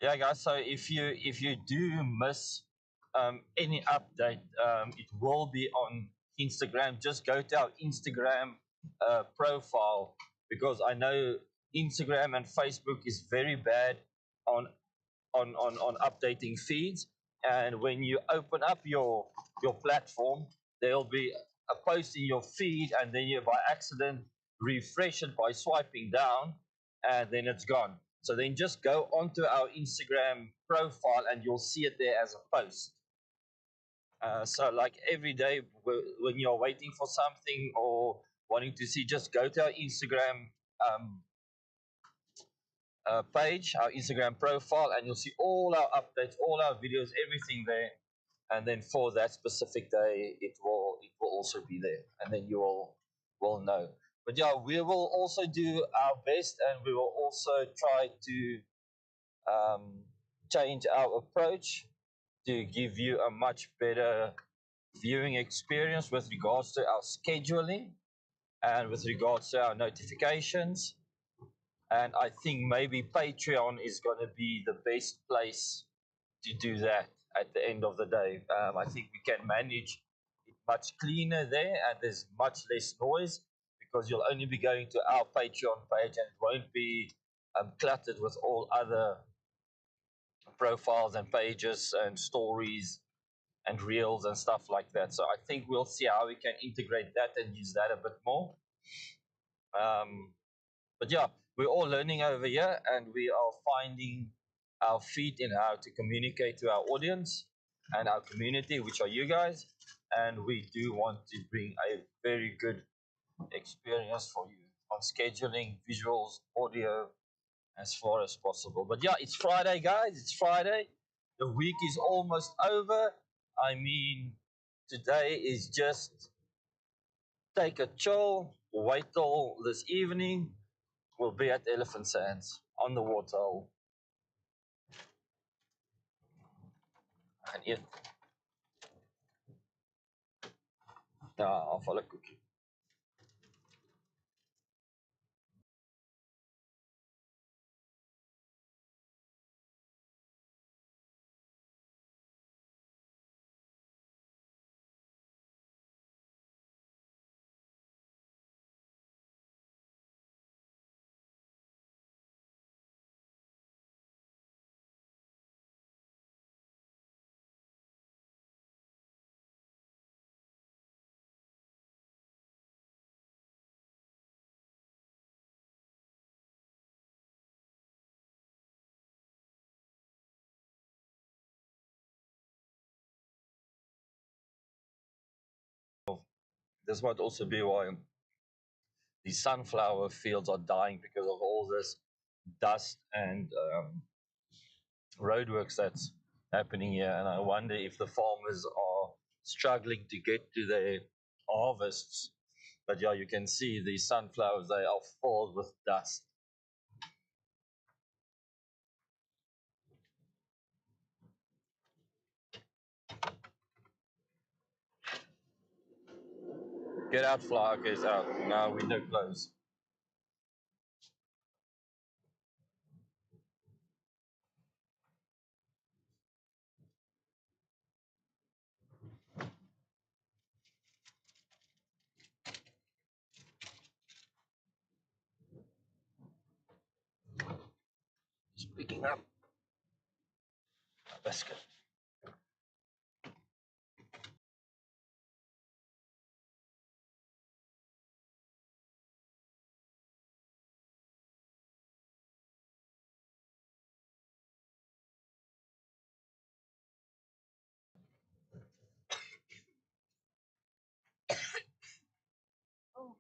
Speaker 1: Yeah, guys. So if you do miss any update, it will be on Instagram. Just go to our Instagram profile because I know Instagram and Facebook is very bad on on updating feeds. And when you open up your platform, there'll be a post in your feed, and then you by accident refresh it by swiping down, and then it's gone. So then just go onto our Instagram profile and you'll see it there as a post. So like every day when you're waiting for something or wanting to see, just go to our Instagram page, our Instagram profile, and you'll see all our updates, all our videos, everything there. And then for that specific day, it will also be there, and then you will know. But yeah, we will also do our best, and we will also try to um, change our approach to give you a much better viewing experience with regards to our scheduling and with regards to our notifications. And I think maybe Patreon is going to be the best place to do that at the end of the day. I think we can manage it much cleaner there and there's much less noise because you'll only be going to our Patreon page and it won't be cluttered with all other profiles and pages and stories and reels and stuff like that. So I think we'll see how we can integrate that and use that a bit more. Um, but yeah, we're all learning over here and we are finding our feet in how to communicate to our audience and our community, which are you guys. And we do want to bring a very good experience for you on scheduling, visuals, audio, as far as possible. But yeah, it's Friday, guys. It's Friday. The week is almost over. I mean, today is just take a chill, wait till this evening. We'll be at Elephant Sands on the waterhole. And eat. I'll follow cookie. This might also be why the sunflower fields are dying because of all this dust and roadworks that's happening here. And I wonder if the farmers are struggling to get to their harvests. But yeah, you can see the sunflowers, they are filled with dust. Get out, fly. Okay, it's out. Now window closed. Just picking up a biscuit.
Speaker 2: Oh,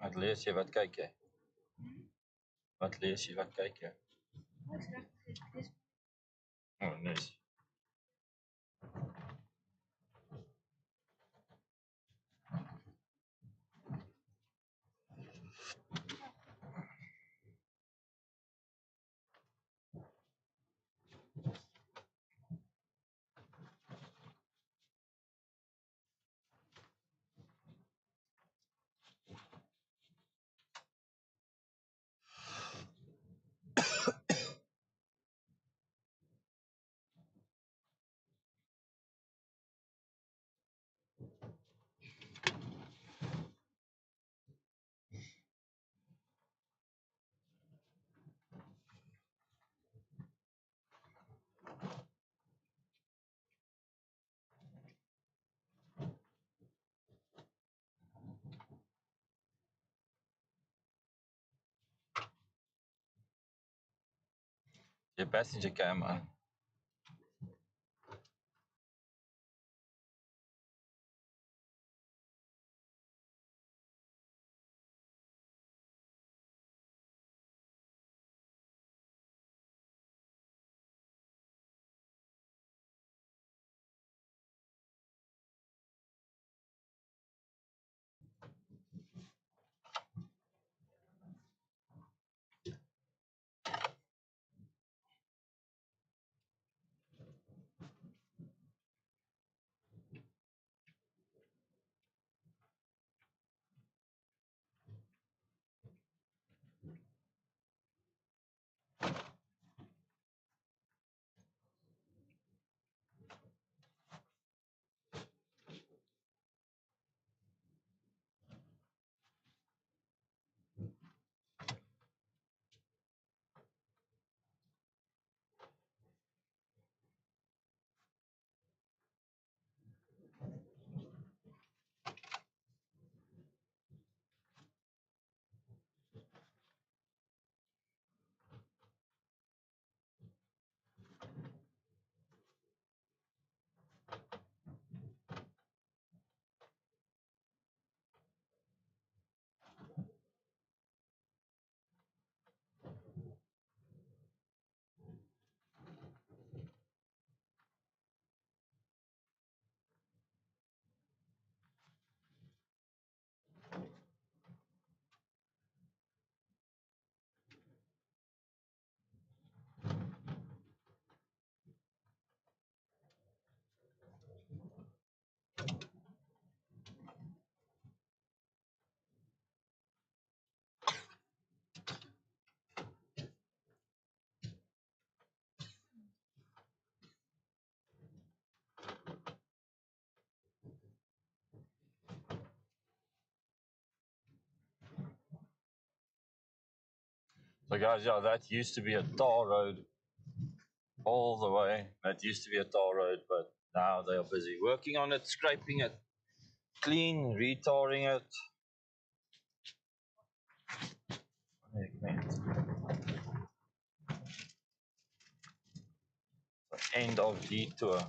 Speaker 1: Wat lees jy? Wat kyk jy? Wat lees jy? Wat kyk jy?
Speaker 2: Niks regtig. Dis
Speaker 1: Oh, nice. Jy passenger cam aan. So guys, yeah, that used to be a tar road all the way. That used to be a tar road, but now they are busy working on it, scraping it clean, retarring it. End of detour.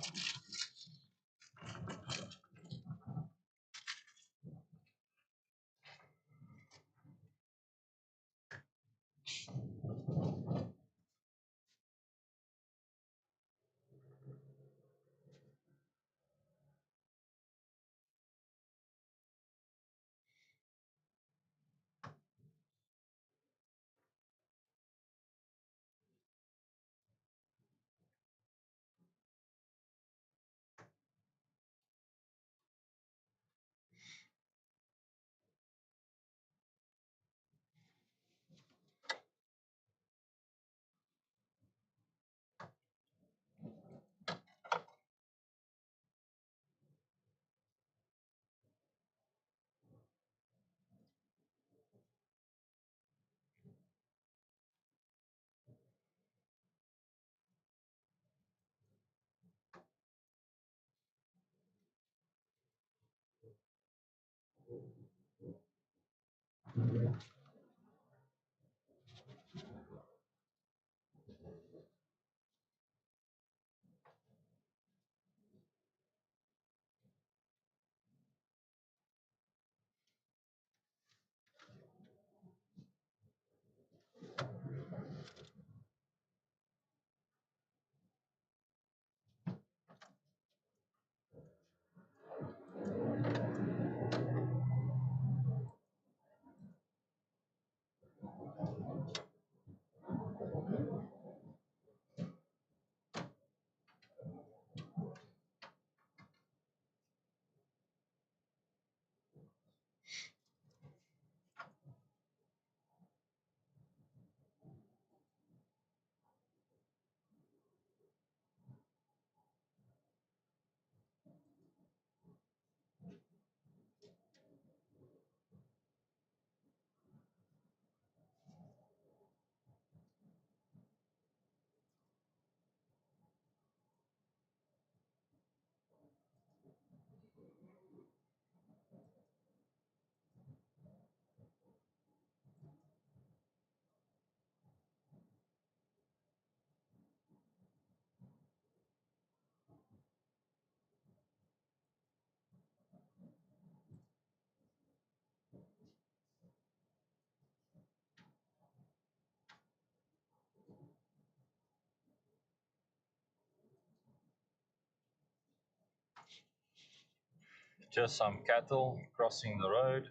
Speaker 1: Just some cattle crossing the road.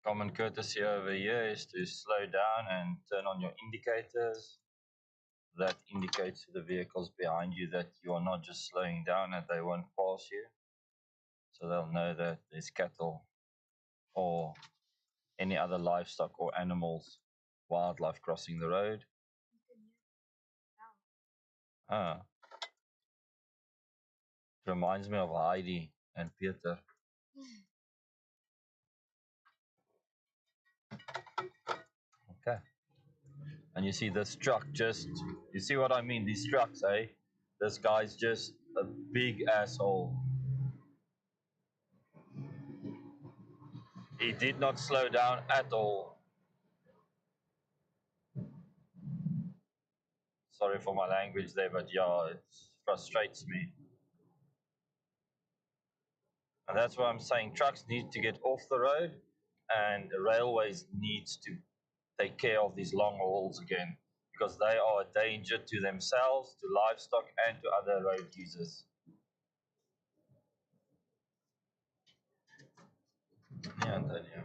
Speaker 1: Common courtesy over here is to slow down and turn on your indicators. That indicates to the vehicles behind you that you are not just slowing down and they won't pass you. So they'll know that there's cattle or any other livestock or animals, wildlife crossing the road.
Speaker 2: You can hear now.
Speaker 1: Ah, it reminds me of Heidi and Peter. Okay. And you see this truck just, you see what I mean? These trucks, eh? This guy's just a big asshole. He did not slow down at all. Sorry for my language there, but yeah, it frustrates me. And that's why I'm saying trucks need to get off the road and the railways needs to take care of these long hauls again because they are a danger to themselves, to livestock, and to other road users. Yeah, Antonio.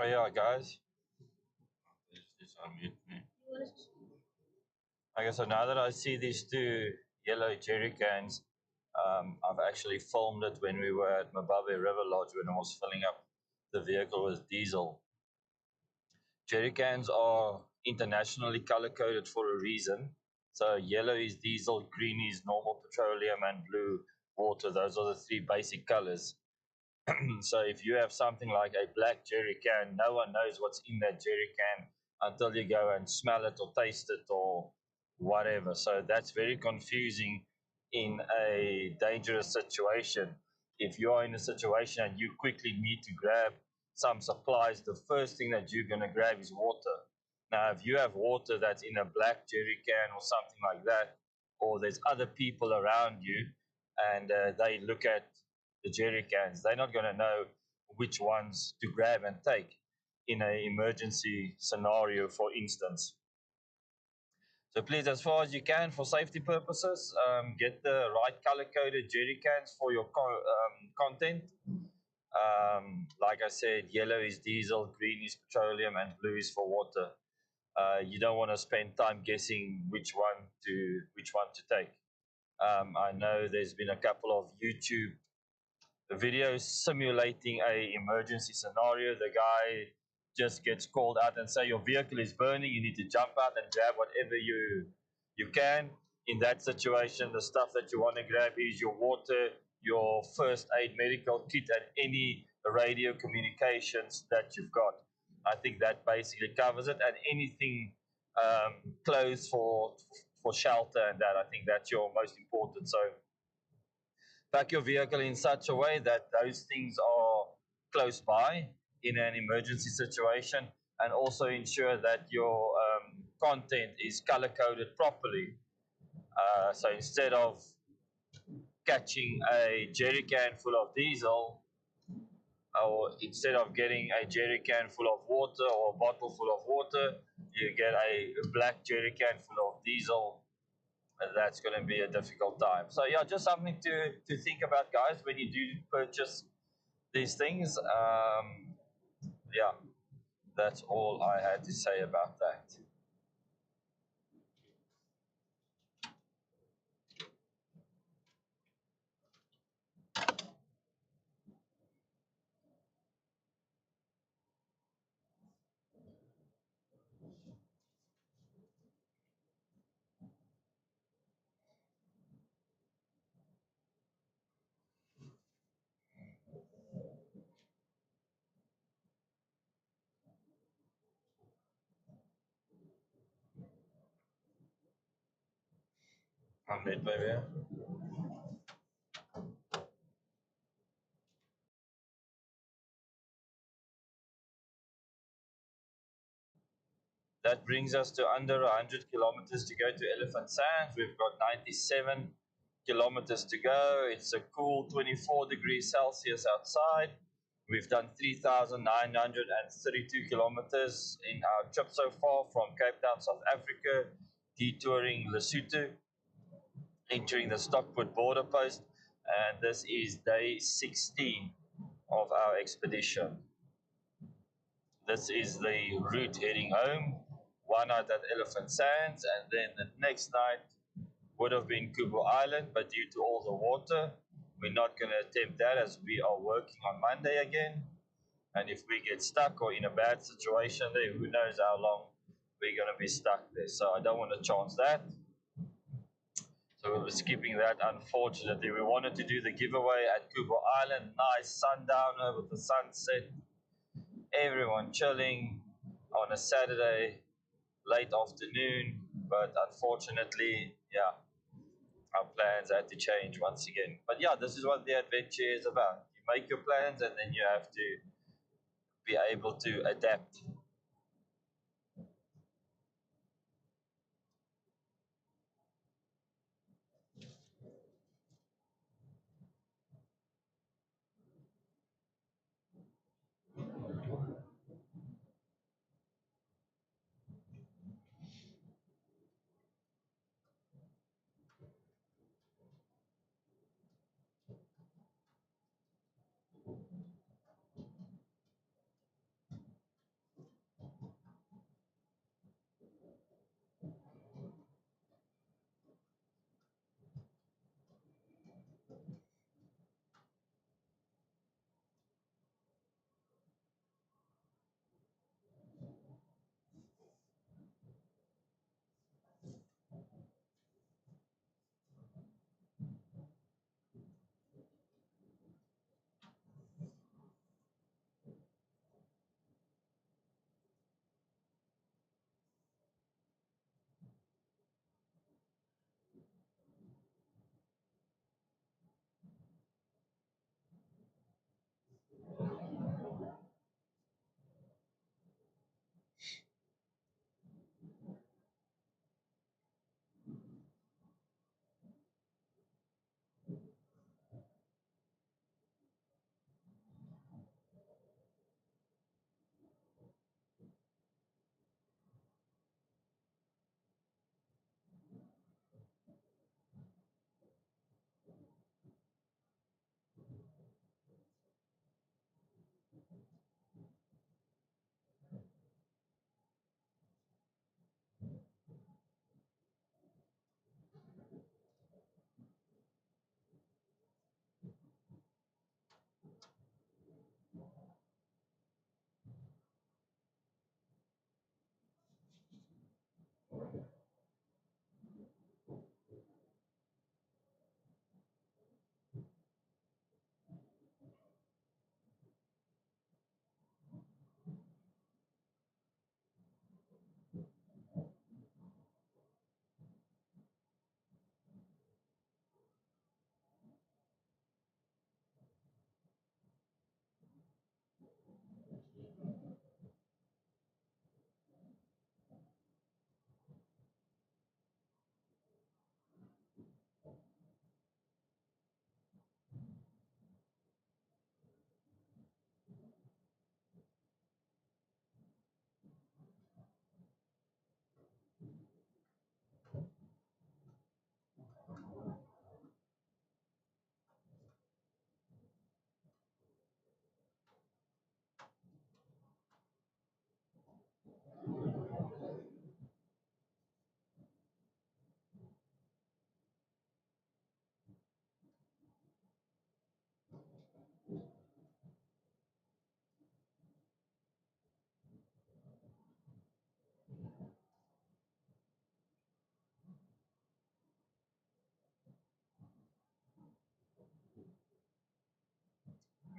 Speaker 1: Oh yeah, guys. Just unmute me. Okay, so now that I see these two yellow jerry cans, I've actually filmed it when we were at Mababe River Lodge when I was filling up the vehicle with diesel. Jerry cans are internationally color coded for a reason. So yellow is diesel, green is normal petroleum, and blue water. Those are the three basic colors. So if you have something like a black jerry can, no one knows what's in that jerry can until you go and smell it or taste it or whatever. So that's very confusing in a dangerous situation. If you are in a situation and you quickly need to grab some supplies, the first thing that you're going to grab is water. Now, if you have water that's in a black jerry can or something like that, or there's other people around you and they look at the jerry cans, they're not going to know which ones to grab and take in an emergency scenario, for instance. So please, as far as you can, for safety purposes, get the right color-coded jerry cans for your content. Like I said, yellow is diesel, green is petroleum, and blue is for water. You don't want to spend time guessing which one to take. I know there's been a couple of YouTube videos simulating a emergency scenario. The guy just gets called out and say your vehicle is burning. You need to jump out and grab whatever you can. In that situation, the stuff that you want to grab is your water, your first aid medical kit, and any radio communications that you've got. I think that basically covers it, and anything clothes for shelter and that. I think that's your most important. So pack your vehicle in such a way that those things are close by in an emergency situation, and also ensure that your content is color coded properly. So instead of catching a jerry can full of diesel, or instead of getting a jerry can full of water or a bottle full of water, you get a black jerry can full of diesel. And that's going to be a difficult time. So yeah, just something to think about, guys, when you do purchase these things. Yeah, that's all I had to say about that. Ahmed, baby. That brings us to under 100 kilometers to go to Elephant Sands. We've got 97 kilometers to go. It's a cool 24 degrees Celsius outside. We've done 3,932 kilometers in our trip so far from Cape Town, South Africa, detouring Lesotho, entering the Stockport border post, and this is day 16 of our expedition. This is the route heading home. One night at Elephant Sands, and then the next night would have been Kubu Island, but due to all the water, we're not going to attempt that as we are working on Monday again. And if we get stuck or in a bad situation there, who knows how long we're going to be stuck there. So I don't want to chance that. So we'll be skipping that, unfortunately. We wanted to do the giveaway at Kubu Island. Nice sundowner with the sunset. Everyone chilling on a Saturday, late afternoon. But unfortunately, yeah, our plans had to change once again. But yeah, this is what the adventure is about. You make your plans and then you have to be able to adapt.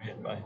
Speaker 1: Right, bye.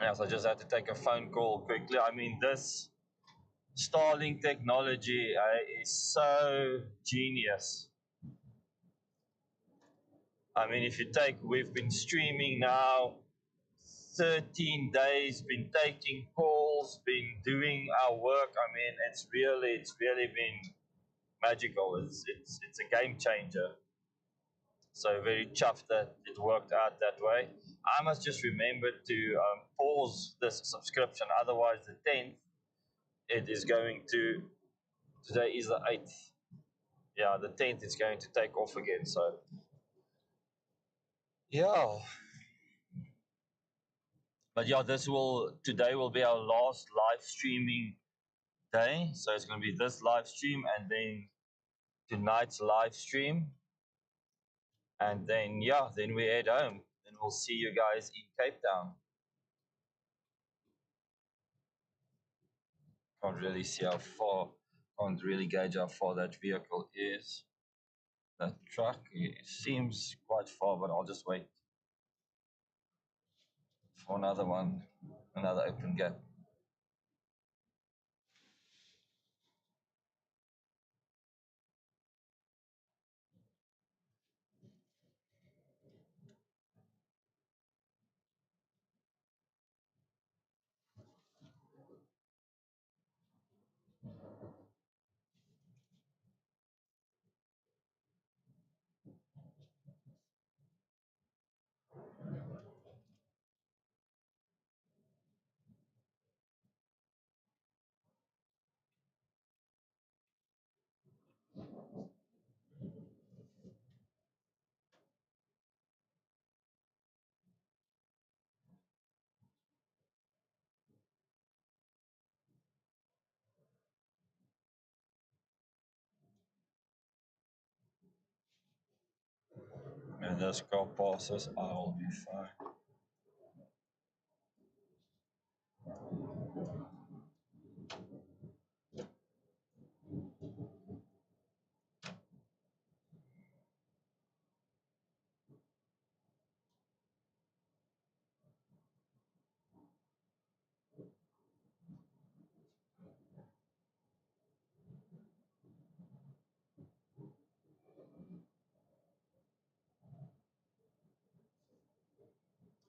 Speaker 1: Yes, I just had to take a phone call quickly. I mean, this Starlink technology is so genius. I mean, if you take, we've been streaming now 13 days, been taking calls, been doing our work. I mean, it's really been magical. It's a game changer. So very chuffed that it worked out that way. I must just remember to pause this subscription. Otherwise, the 10th, it is going to, today is the 8th. Yeah, the 10th is going to take off again. So, yeah. But yeah, today will be our last live streaming day. So it's going to be this live stream and then tonight's live stream. And then, yeah, then we head home. Then we'll see you guys in Cape Town. Can't really see how far, can't really gauge how far that vehicle is. That truck, it seems quite far, but I'll just wait for another one, another open gap. And this car passes, I will be fine.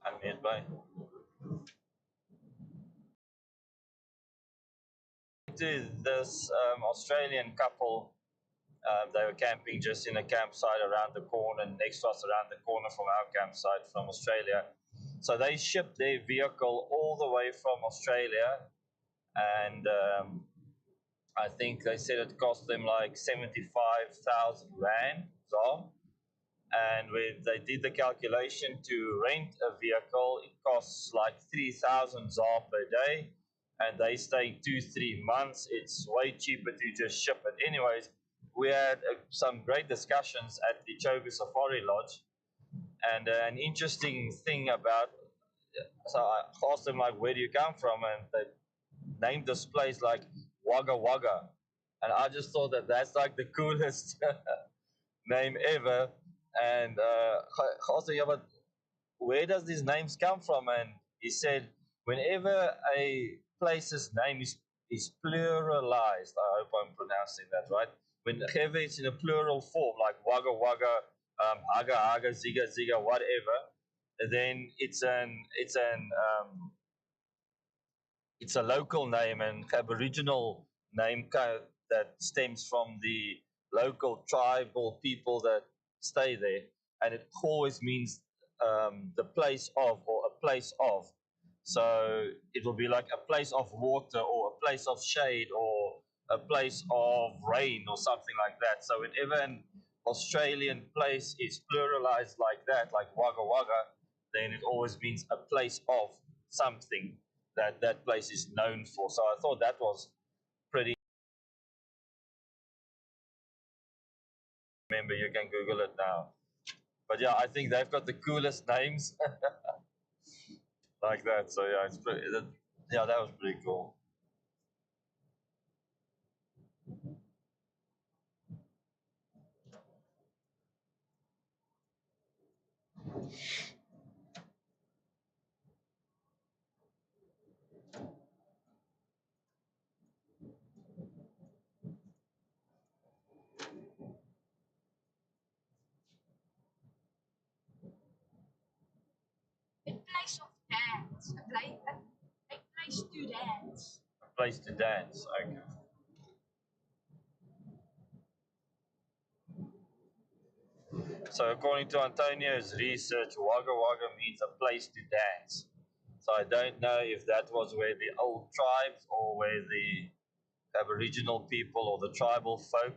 Speaker 1: I mean, by to this Australian couple. They were camping just in a campsite around the corner, next to us, around the corner from our campsite from Australia. So they shipped their vehicle all the way from Australia, and I think they said it cost them like 75,000 rand. So, and when they did the calculation to rent a vehicle, it costs like 3,000 ZAR per day, and they stay 2 3 months. It's way cheaper to just ship it. Anyways, we had some great discussions at the Chobe Safari Lodge, and an interesting thing about. So I asked them like, "Where do you come from?" And they named this place like Wagga Wagga, and I just thought that that's like the coolest name ever. And also, yeah, but where does these names come from? And he said, whenever a place's name is pluralized, I hope I'm pronouncing that right. Whenever it's in a plural form, like Wagga Wagga, Haga Haga, Ziga Ziga, whatever, then it's a local name and Aboriginal name that stems from the local tribal people that stay there, and it always means the place of or a place of. So it will be like a place of water or a place of shade or a place of rain or something like that. So whenever an Australian place is pluralized like that, like Wagga Wagga, then it always means a place of something that that place is known for. So I thought that was pretty. Remember, you can Google it now. But yeah, I think they've got the coolest names like that. So yeah, yeah, that was pretty cool.
Speaker 2: A place to dance.
Speaker 1: A place to dance. Okay. So according to Antonio's research, Wagga Wagga means a place to dance. So I don't know if that was where the old tribes or where the Aboriginal people or the tribal folk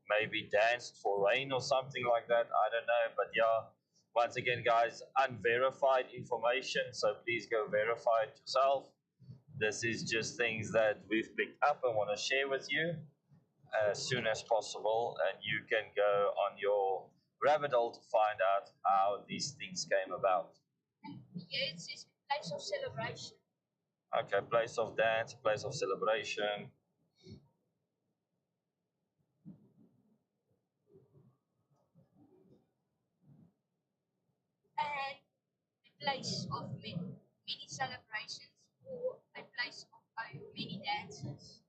Speaker 1: maybe danced for rain or something like that. I don't know. But yeah, once again, guys, unverified information. So please go verify it yourself. This is just things that we've picked up and want to share with you as soon as possible. And you can go on your rabbit hole to find out how these things came about.
Speaker 2: Yeah, it says place of celebration.
Speaker 1: Okay, place of dance, place of celebration.
Speaker 2: And a place of many celebrations or a place of many dances.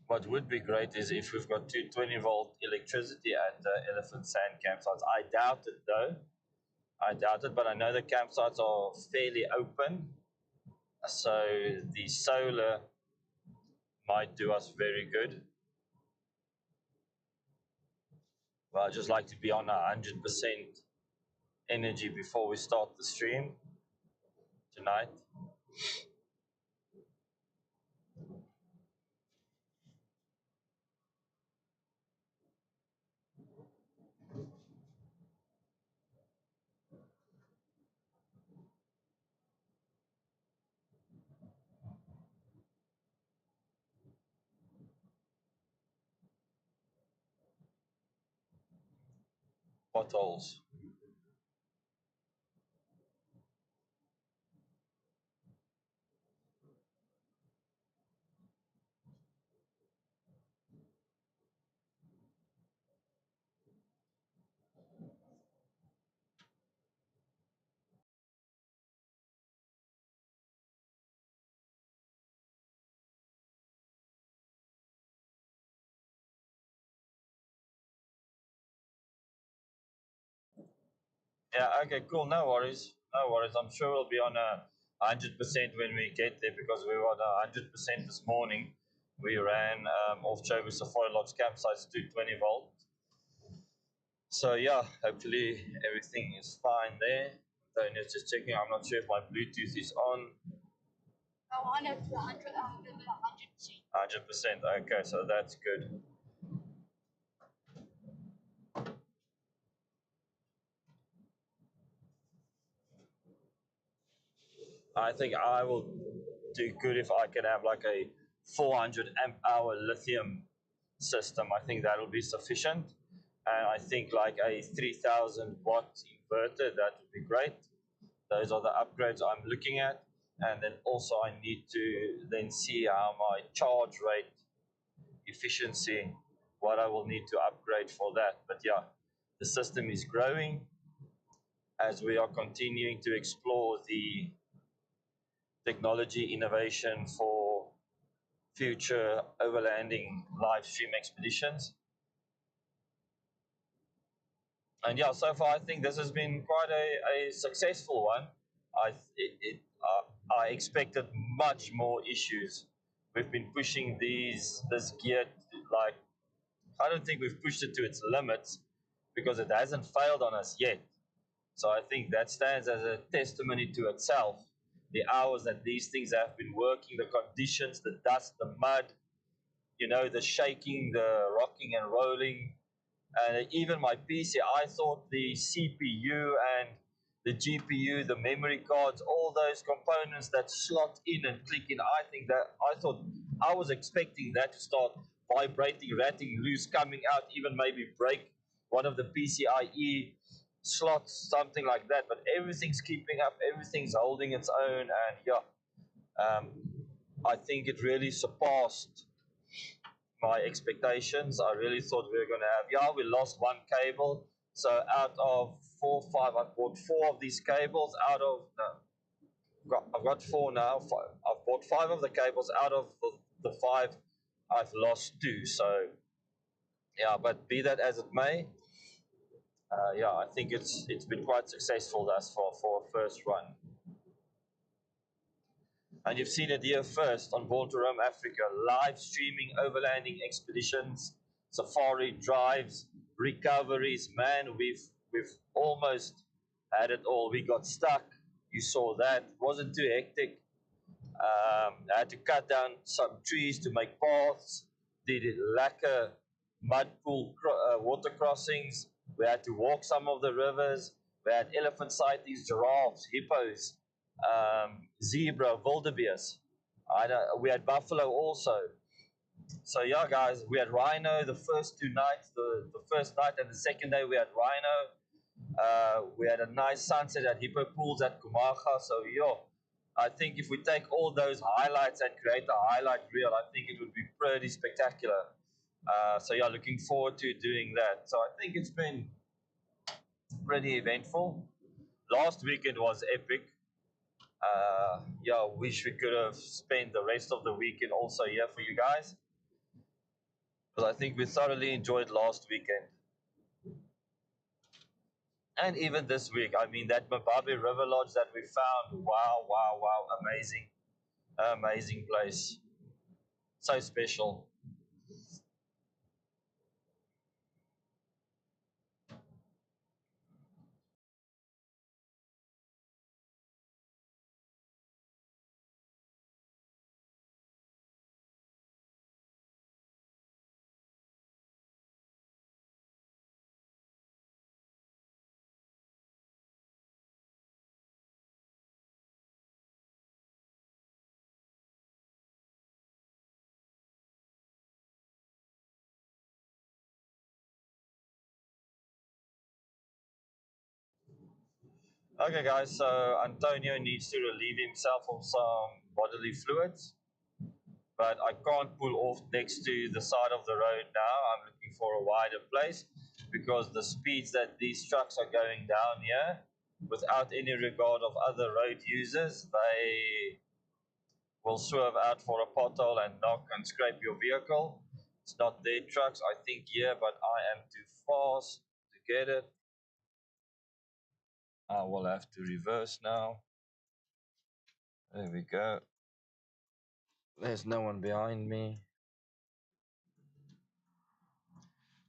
Speaker 1: What would be great is if we've got two 20-volt electricity at the Elephant Sand campsites. I doubt it though. I doubt it, but I know the campsites are fairly open. So the solar might do us very good. But I'd just like to be on 100% energy before we start the stream tonight. Potholes. Yeah, okay, cool. No worries. No worries. I'm sure we'll be on 100% when we get there because we were on 100% this morning. We ran off Chobu Safari Lodge campsites to 20-volt. So, yeah, hopefully everything is fine there. Antonio's just checking. I'm not sure if my Bluetooth is on.
Speaker 2: Oh, on it, 100%.
Speaker 1: 100%. Okay, so that's good. I think I will do good if I can have like a 400 amp hour lithium system. I think that'll be sufficient. And I think like a 3000 watt inverter, that would be great. Those are the upgrades I'm looking at. And then also I need to then see how my charge rate efficiency, what I will need to upgrade for that. But yeah, the system is growing as we are continuing to explore the technology innovation for future overlanding live stream expeditions. And yeah, so far I think this has been quite a successful one. I expected much more issues. We've been pushing this gear like, I don't think we've pushed it to its limits because it hasn't failed on us yet. So I think that stands as a testimony to itself. The hours that these things have been working, the conditions, the dust, the mud, the shaking, the rocking and rolling, and even my PC. I thought the CPU and the GPU, the memory cards, all those components that slot in and click in, I was expecting that to start vibrating, ratting loose, coming out, even maybe break one of the PCIe slots, something like that. But everything's keeping up, everything's holding its own, and yeah, um, I think it really surpassed my expectations. I really thought we were going to have, yeah, we lost one cable. So out of 4, 5, I bought 4 of these cables out of, no, I've got 4 now. I've bought 5 of the cables out of the 5. I've lost 2. So yeah, but be that as it may, yeah, I think it's been quite successful thus far for a first run. And you've seen it here first on Born to Roam Africa, live streaming overlanding expeditions, safari drives, recoveries. Man, we've almost had it all. We got stuck. You saw that. It wasn't too hectic. I had to cut down some trees to make paths. Did lacquer mud pool water crossings. We had to walk some of the rivers. We had elephant sightings, giraffes, hippos, zebra, wildebeest. We had buffalo also. So yeah, guys, we had rhino the first 2 nights. The first night and the second day we had rhino. We had a nice sunset at Hippo Pools at Kumaga. So yo, I think if we take all those highlights and create a highlight reel, I think it would be pretty spectacular. So yeah, looking forward to doing that. So I think it's been pretty eventful. Last weekend was epic. Yeah, wish we could have spent the rest of the weekend also here for you guys, because I think we thoroughly enjoyed last weekend. And even this week, I mean, that Mababe River Lodge that we found, wow, wow, wow, amazing, amazing place. So special. Okay, guys, so Antonio needs to relieve himself of some bodily fluids, but I can't pull off next to the side of the road now. I'm looking for a wider place because the speeds that these trucks are going down here, without any regard of other road users, they will swerve out for a pothole and knock and scrape your vehicle. It's not their trucks, I think, here, but I am too fast to get it. I will have to reverse now. There we go. There's no one behind me.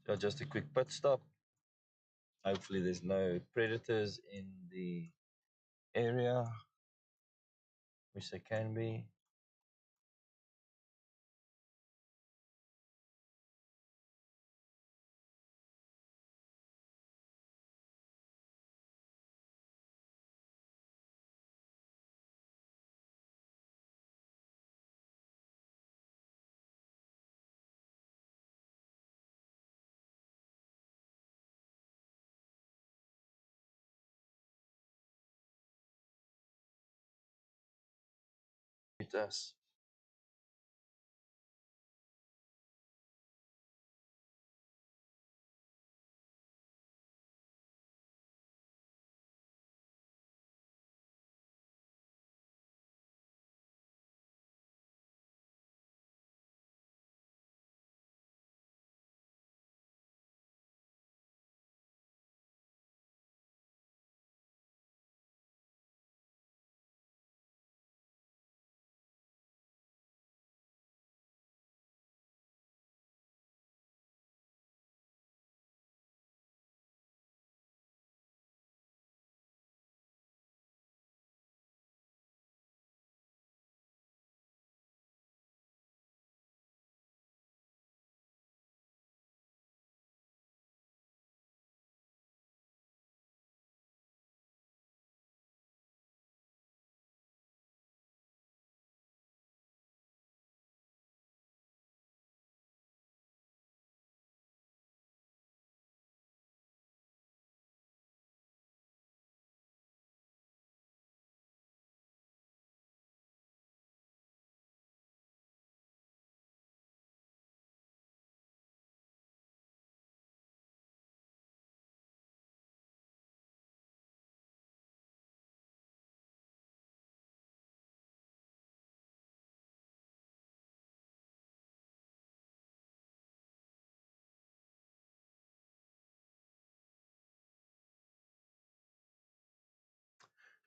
Speaker 1: So just a quick pit stop. Hopefully there's no predators in the area, which there can be. kilometers.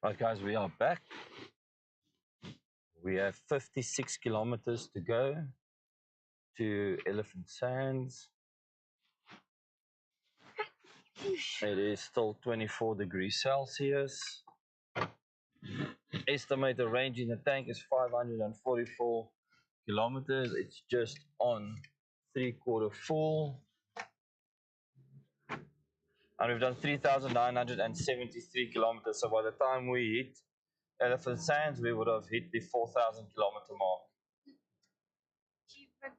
Speaker 1: Right, guys, we are back. We have 56 kilometers to go to Elephant Sands. It is still 24 degrees Celsius. Estimated range in the tank is 544 kilometers. It's just on 3/4 full. And we've done 3,973 kilometers. So by the time we hit Elephant Sands, we would have hit the 4,000 kilometer mark.
Speaker 2: Achievement.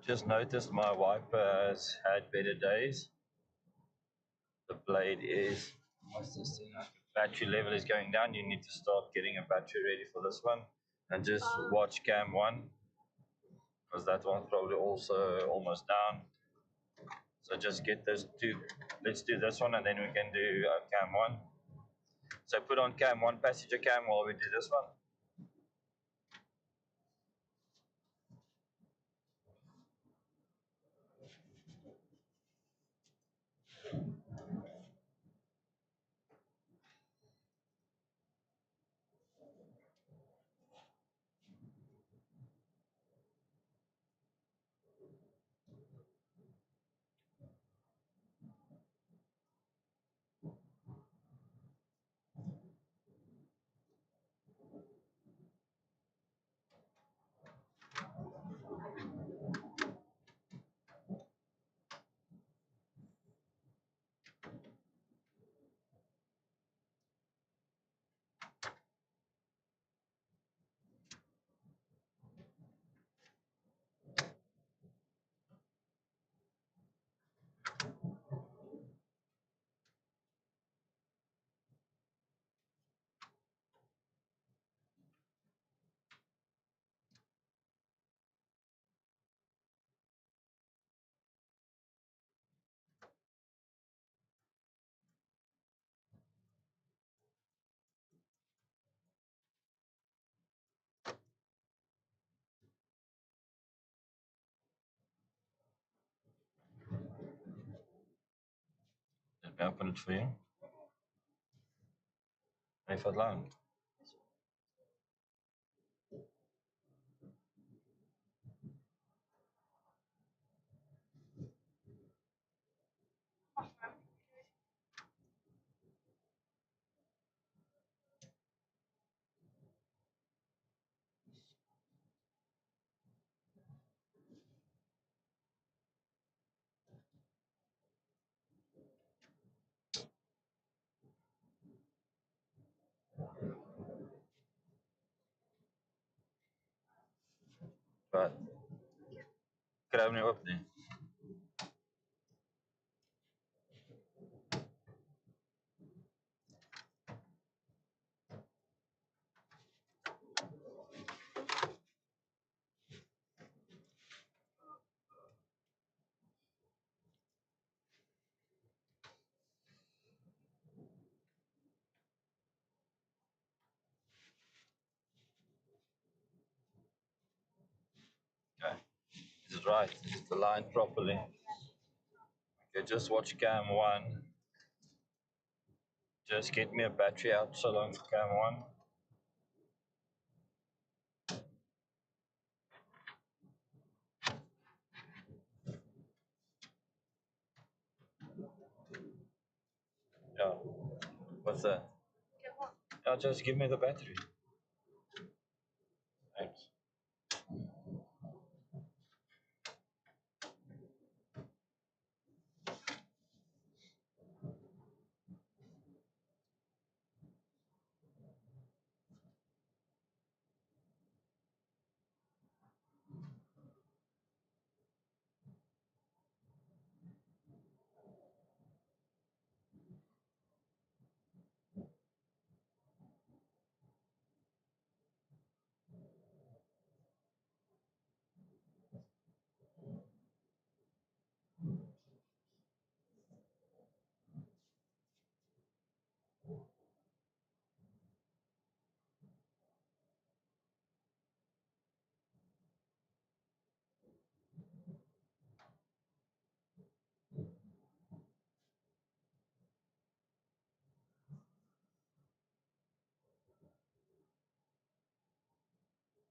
Speaker 1: Just noticed my wiper has had better days. The blade is, what's this thing? Battery level is going down. You need to start getting a battery ready for this one. And just watch cam 1, because that one's probably also almost down. So just get those two. Let's do this one and then we can do cam 1. So put on cam 1, passenger cam, while we do this one. Let me open it for you. Even lang. But kry hom nie oop nie. Okay. Is it right? Is it aligned properly? Okay, just watch cam 1. Just get me a battery out so long for cam 1. Yeah. What's that? Yeah, just give me the battery. Thanks.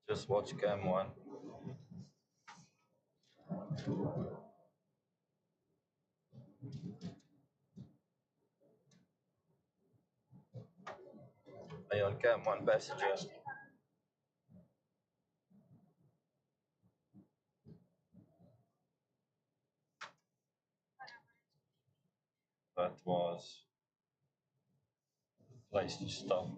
Speaker 1: Just watch cam 1. Are you on cam 1, passenger? That was the place to stop.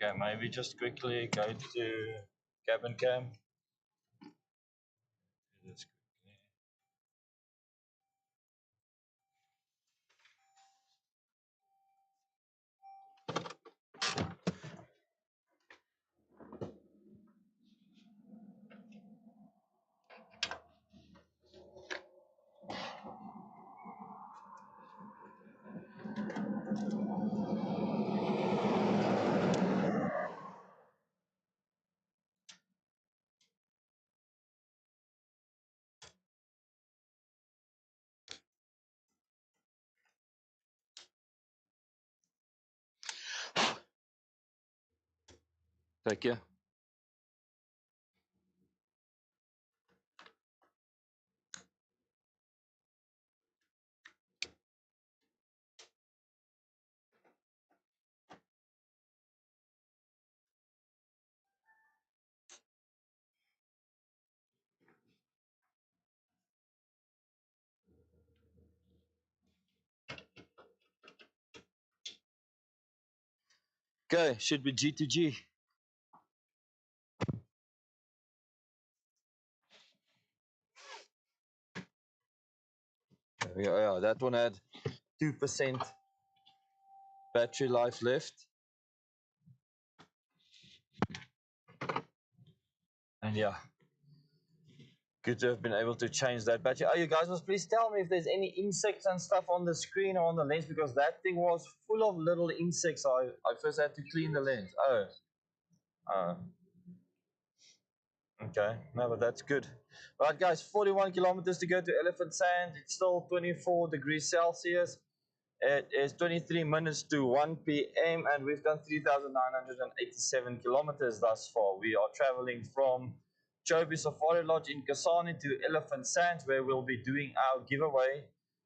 Speaker 1: Okay, maybe just quickly go to cabin cam. Do this quickly. Thank you. Okay, should be G2G. Yeah, that one had 2% battery life left. And yeah, good to have been able to change that battery. Oh, you guys must please tell me if there's any insects and stuff on the screen or on the lens, because that thing was full of little insects. I first had to clean the lens. Uh, okay, no, but that's good. Right, guys, 41 kilometers to go to Elephant Sand. It's still 24 degrees Celsius. It is 23 minutes to 1 p.m. and we've done 3,987 kilometers thus far. We are traveling from Chobe Safari Lodge in Kasane to Elephant Sands, where we'll be doing our giveaway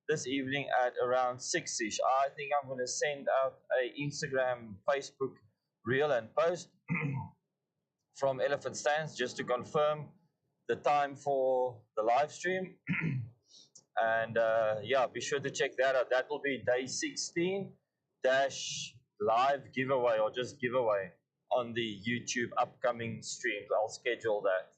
Speaker 1: this evening at around 6ish. I think I'm going to send out a Instagram, Facebook reel and post from Elephant Sands just to confirm the time for the live stream. And yeah, be sure to check that out. That will be day 16 dash live giveaway or just giveaway on the YouTube upcoming streams. I'll schedule that.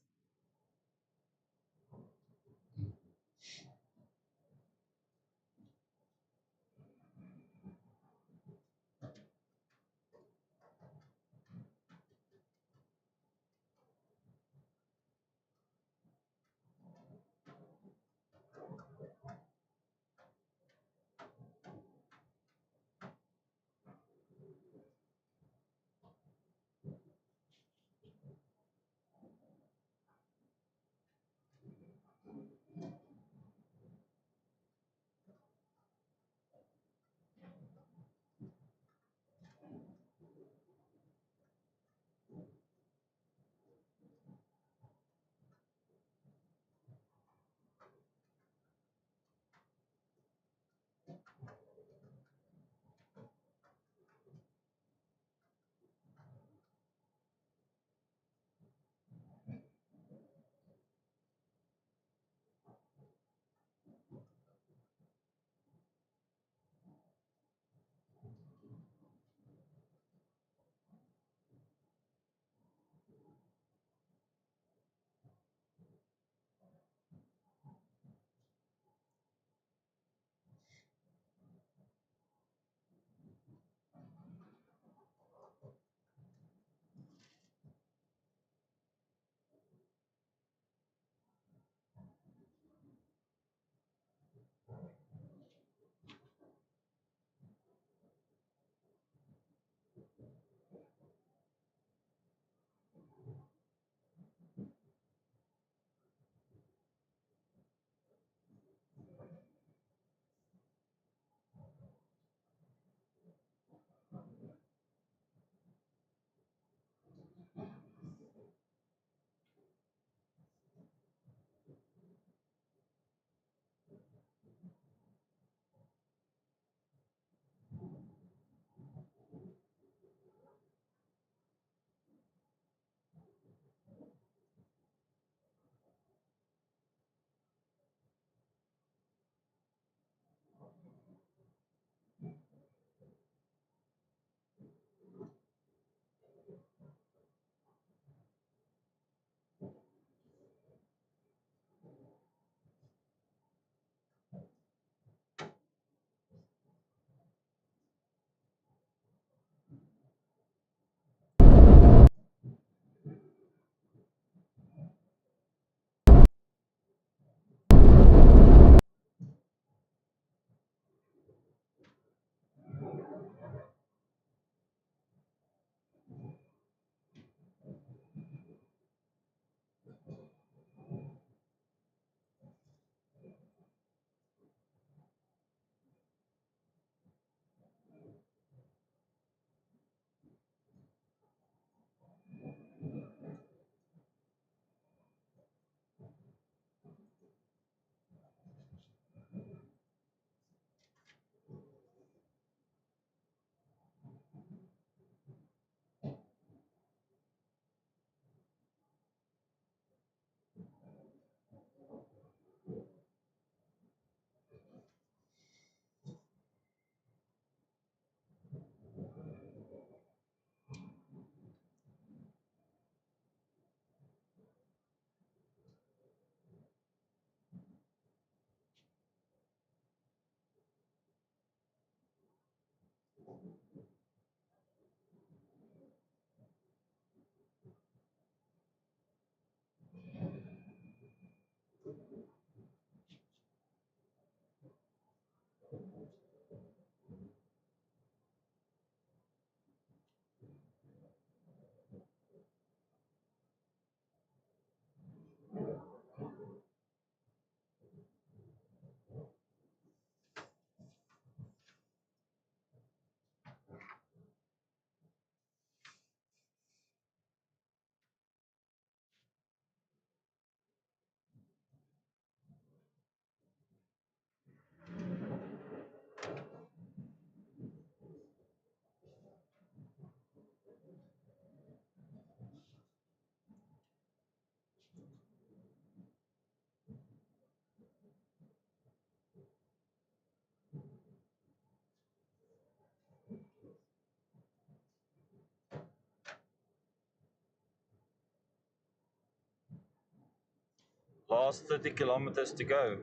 Speaker 1: Last 30 kilometers to go.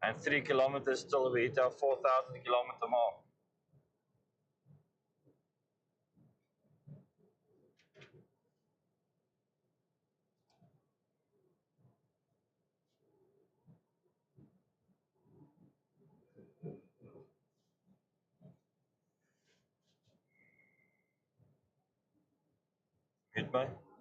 Speaker 1: And 3 kilometers till we hit our 4,000 kilometer mark. Mute me.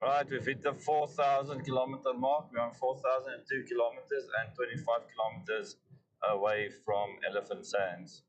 Speaker 1: Right, we've hit the 4,000 kilometer mark. We're on 4,002 kilometers and 25 kilometers away from Elephant Sands.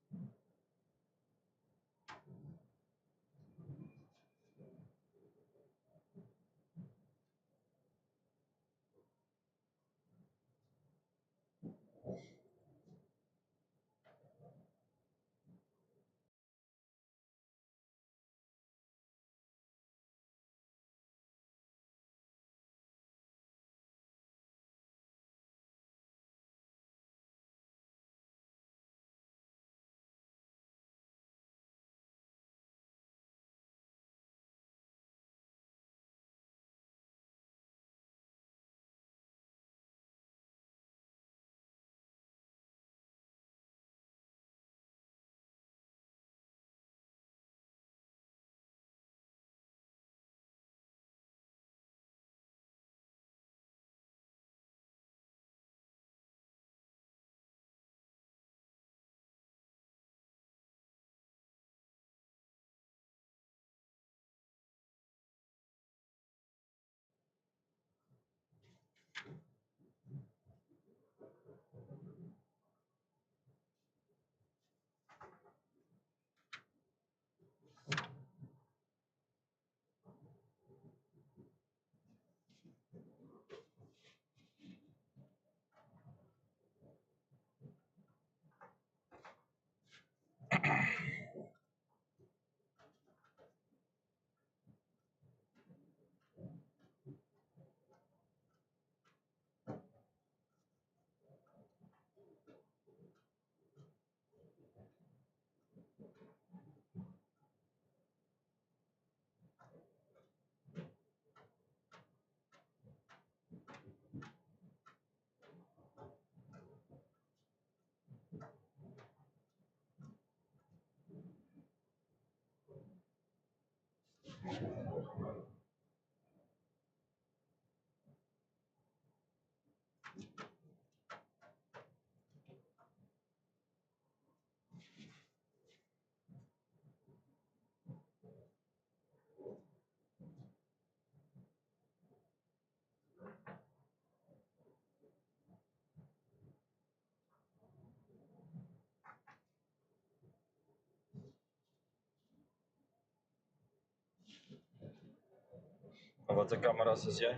Speaker 1: Wat 'n kameras is jy?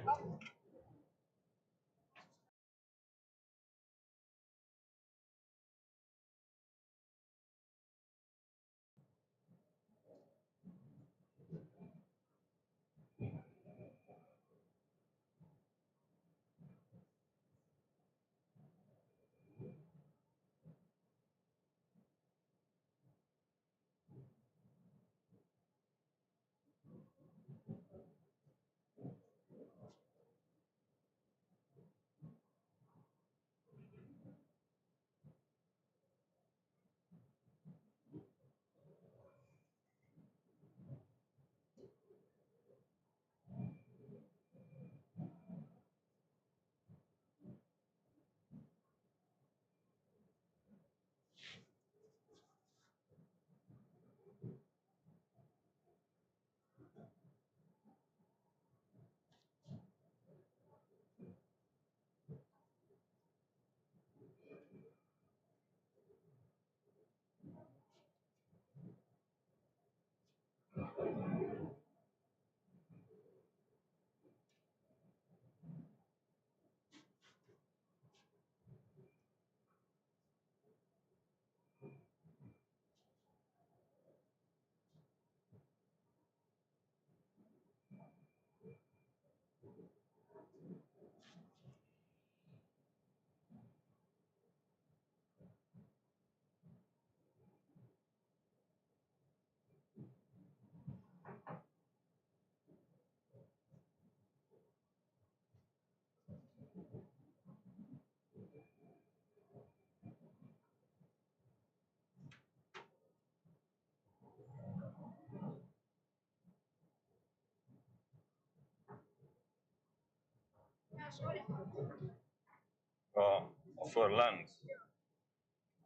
Speaker 1: For lunch.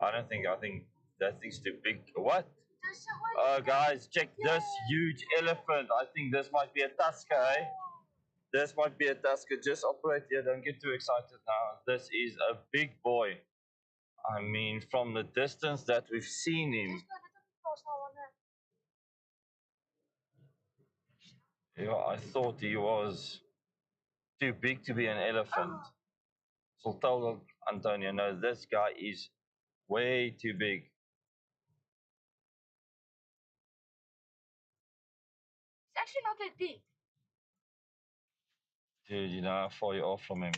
Speaker 1: I think that thing's too big. What? Guys, check this huge elephant. I think this might be a tusker, eh? This might be a tusker. Just operate here. Don't get too excited now. This is a big boy. I mean, from the distance that we've seen him. Yeah, I thought he was too big to be an elephant. So tell Antonio, no, this guy is way too big.
Speaker 2: It's actually not that big.
Speaker 1: Dude, you know how far you are from him.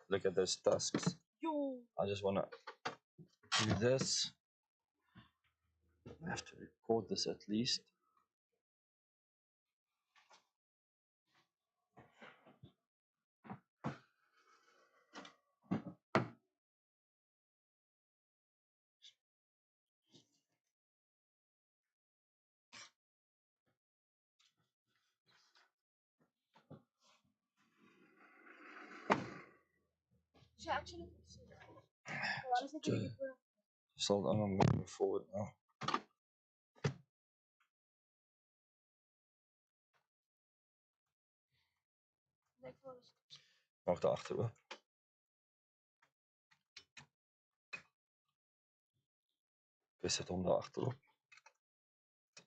Speaker 1: Look at those tusks.
Speaker 2: Yo.
Speaker 1: I just want to do this. I have to record this at least.
Speaker 2: Actually,
Speaker 1: Just hold on, I'm going to move forward now. Maak daar agter oop. Ek sit hom daar agterop.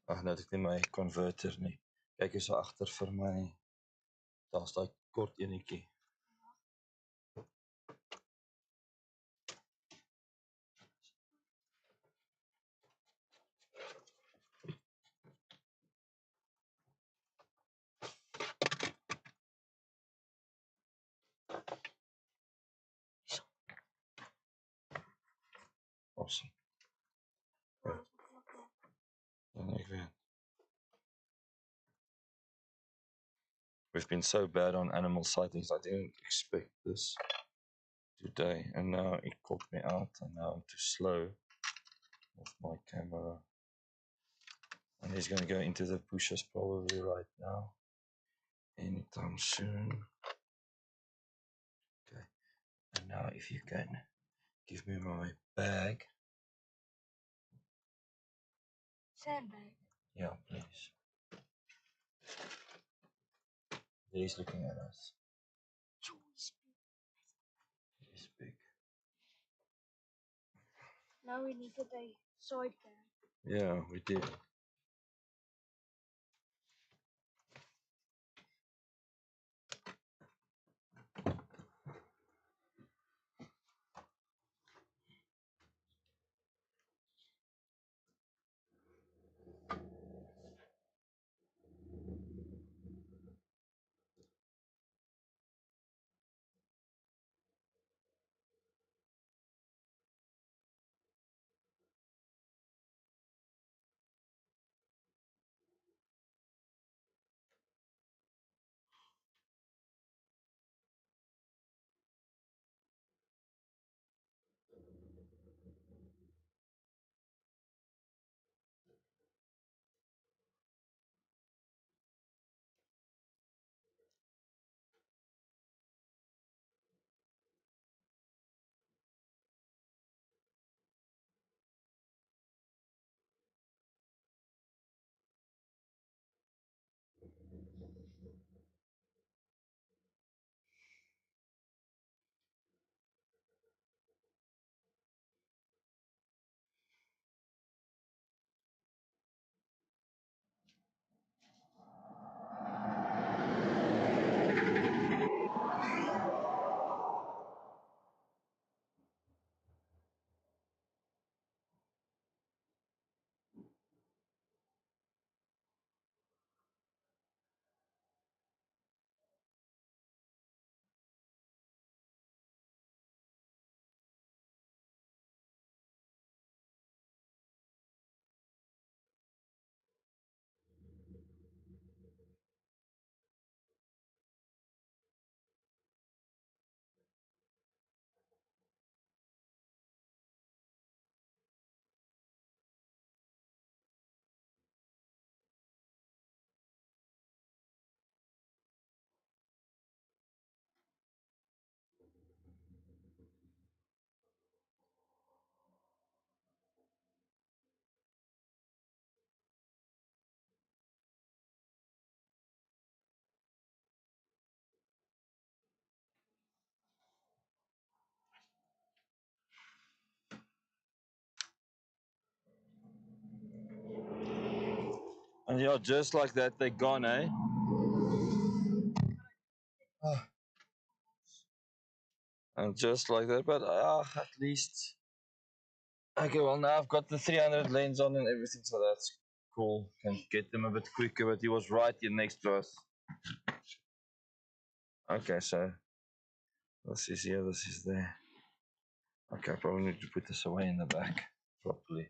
Speaker 1: Ag nee, ek nie my converter nie. Kyk hier so agter vir my. Daar's daai kort enetjie. Awesome. We've been so bad on animal sightings. I didn't expect this today, and now it caught me out, and now I'm too slow with my camera. And he's going to go into the bushes probably right now. Anytime soon. Okay. And now if you can give me my bag.
Speaker 2: Sandbag.
Speaker 1: Yeah, please. He's looking at us. He's big.
Speaker 2: Now we need to take side cam.
Speaker 1: Yeah, we did. And yeah, just like that, they're gone, eh? And just like that, but at least. Okay, well, now I've got the 300 lens on and everything, so that's cool. Can get them a bit quicker, but he was right here next to us. Okay, so this is here, this is there. Okay, I probably need to put this away in the back properly.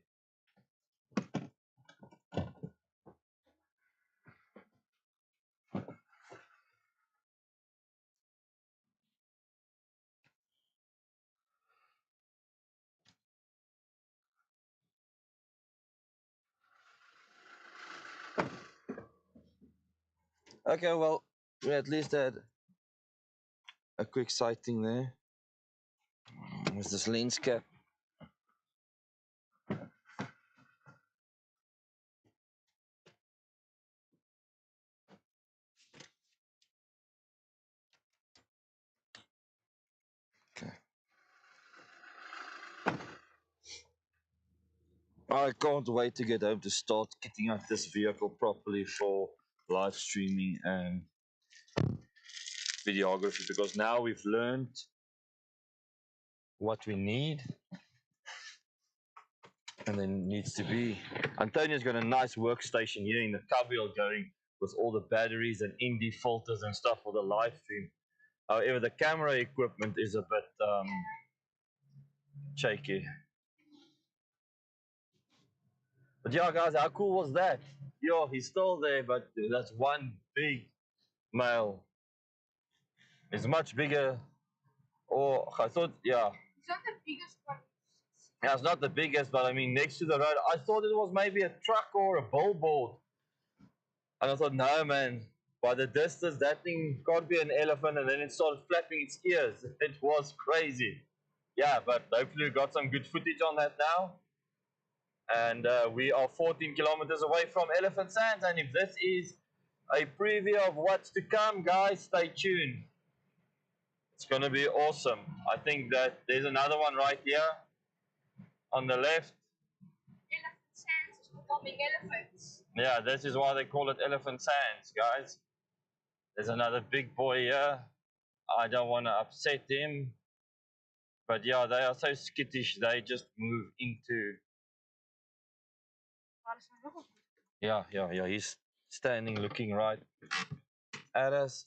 Speaker 1: Okay, well, we at least had a quick sighting there. With this lens cap. Okay. I can't wait to get home to start getting out this vehicle properly for live streaming and videography, because now we've learned what we need and then needs to be. Antonio's got a nice workstation here in the cubbyhole going with all the batteries and indie filters and stuff for the live stream. However, the camera equipment is a bit shaky. But yeah, guys, how cool was that? Yo, he's still there, but that's one big male. It's much bigger. Or I thought, yeah.
Speaker 2: Is that the biggest one?
Speaker 1: Yeah, it's not the biggest, but I mean, next to the road, I thought it was maybe a truck or a billboard. And I thought, no, man, by the distance, that thing can't be an elephant. And then it started flapping its ears. It was crazy. Yeah, but hopefully we got some good footage on that now. And we are 14 kilometers away from Elephant Sands. And if this is a preview of what's to come, guys, stay tuned. It's going to be awesome. I think that there's another one right here on the left.
Speaker 2: Elephant sands is becoming elephants.
Speaker 1: Yeah, this is why they call it Elephant Sands, guys. There's another big boy here. I don't want to upset him. But yeah, they are so skittish, they just move into. Yeah. He's standing looking right at us.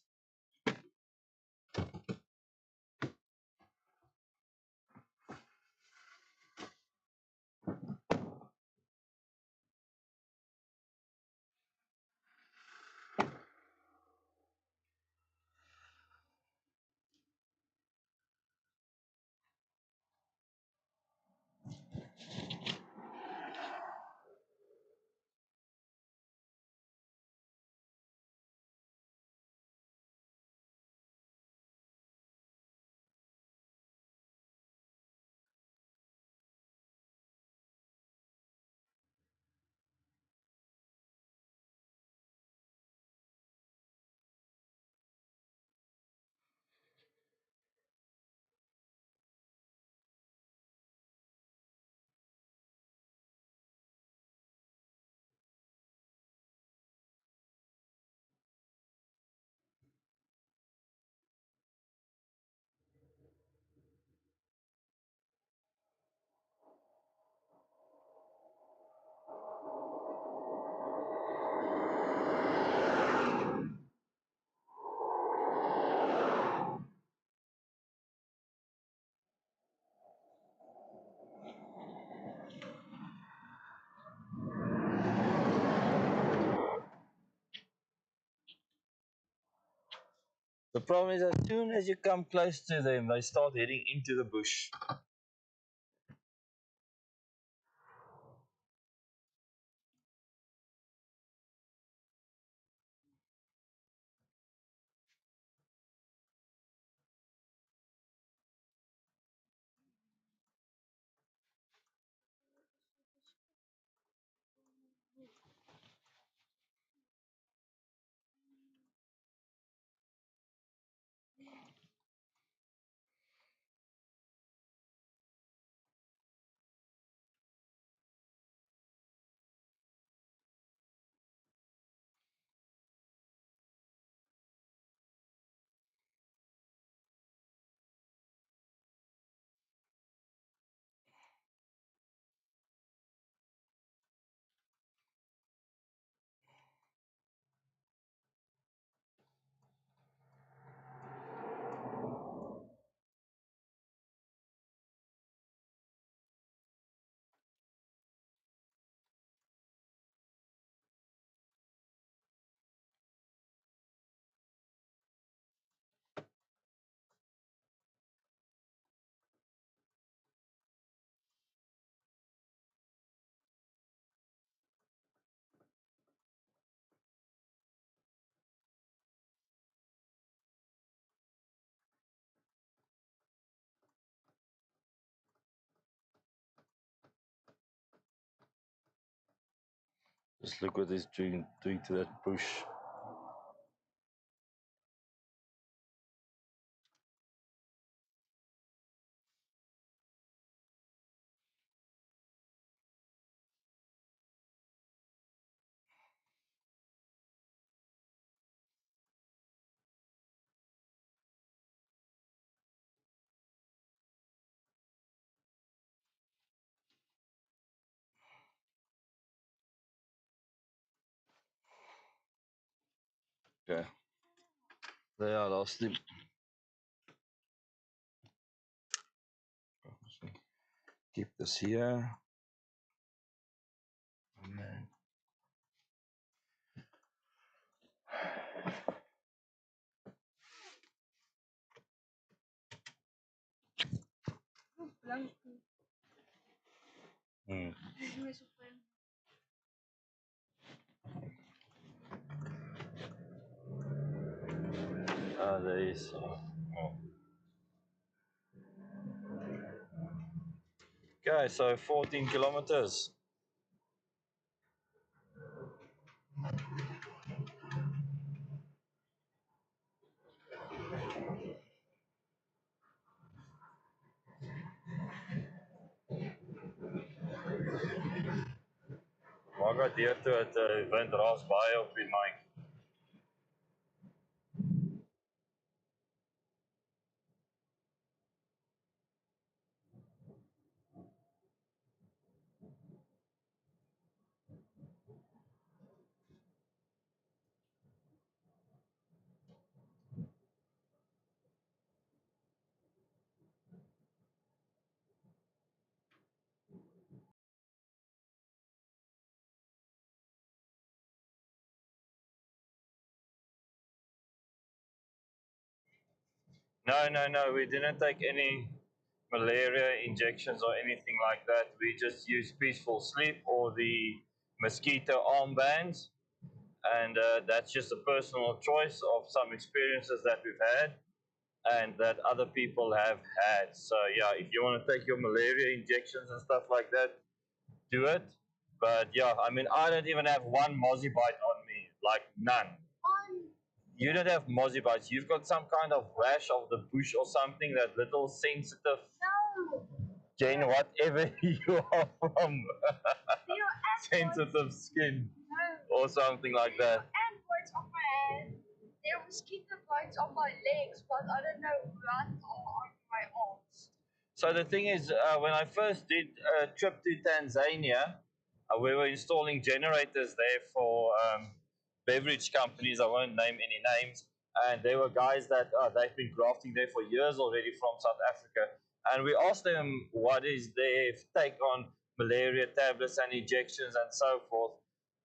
Speaker 1: The problem is, as soon as you come close to them, they start heading into the bush. Just look what he's doing to that bush. Okay. There, I lost him. Keep this here. And then Mm. There is. Oh. Okay, so 14 kilometers. Maar ek deur toe het wind raas baie op die mic. No, we didn't take any malaria injections or anything like that. We just used peaceful sleep or the mosquito armbands. And that's just a personal choice of some experiences that we've had and that other people have had. So yeah, if you want to take your malaria injections and stuff like that, do it. But yeah, I mean, I don't even have one mozzie bite on me, like none. You don't have mozzie bites. You've got some kind of rash of the bush or something. That little sensitive, Jane, whatever you are from, sensitive skin or something like that.
Speaker 2: And bites on my hand. There were mosquito bites on my legs, but I don't know what on my arms.
Speaker 1: So the thing is, when I first did a trip to Tanzania, we were installing generators there for beverage companies. I won't name any names. And there were guys that they've been grafting there for years already from South Africa. And we asked them what is their take on malaria tablets and injections and so forth.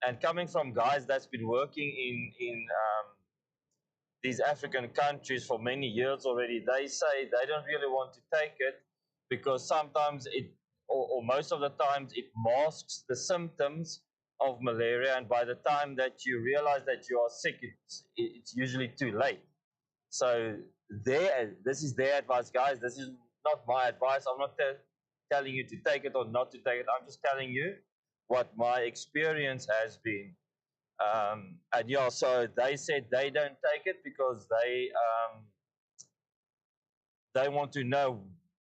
Speaker 1: And coming from guys that's been working in these African countries for many years already, they say they don't really want to take it because sometimes or most of the times, it masks the symptoms of malaria. And by the time that you realize that you are sick, it's usually too late. So this is their advice, guys. This is not my advice. I'm not telling you to take it or not to take it. I'm just telling you what my experience has been. And yeah, so they said they don't take it because they want to know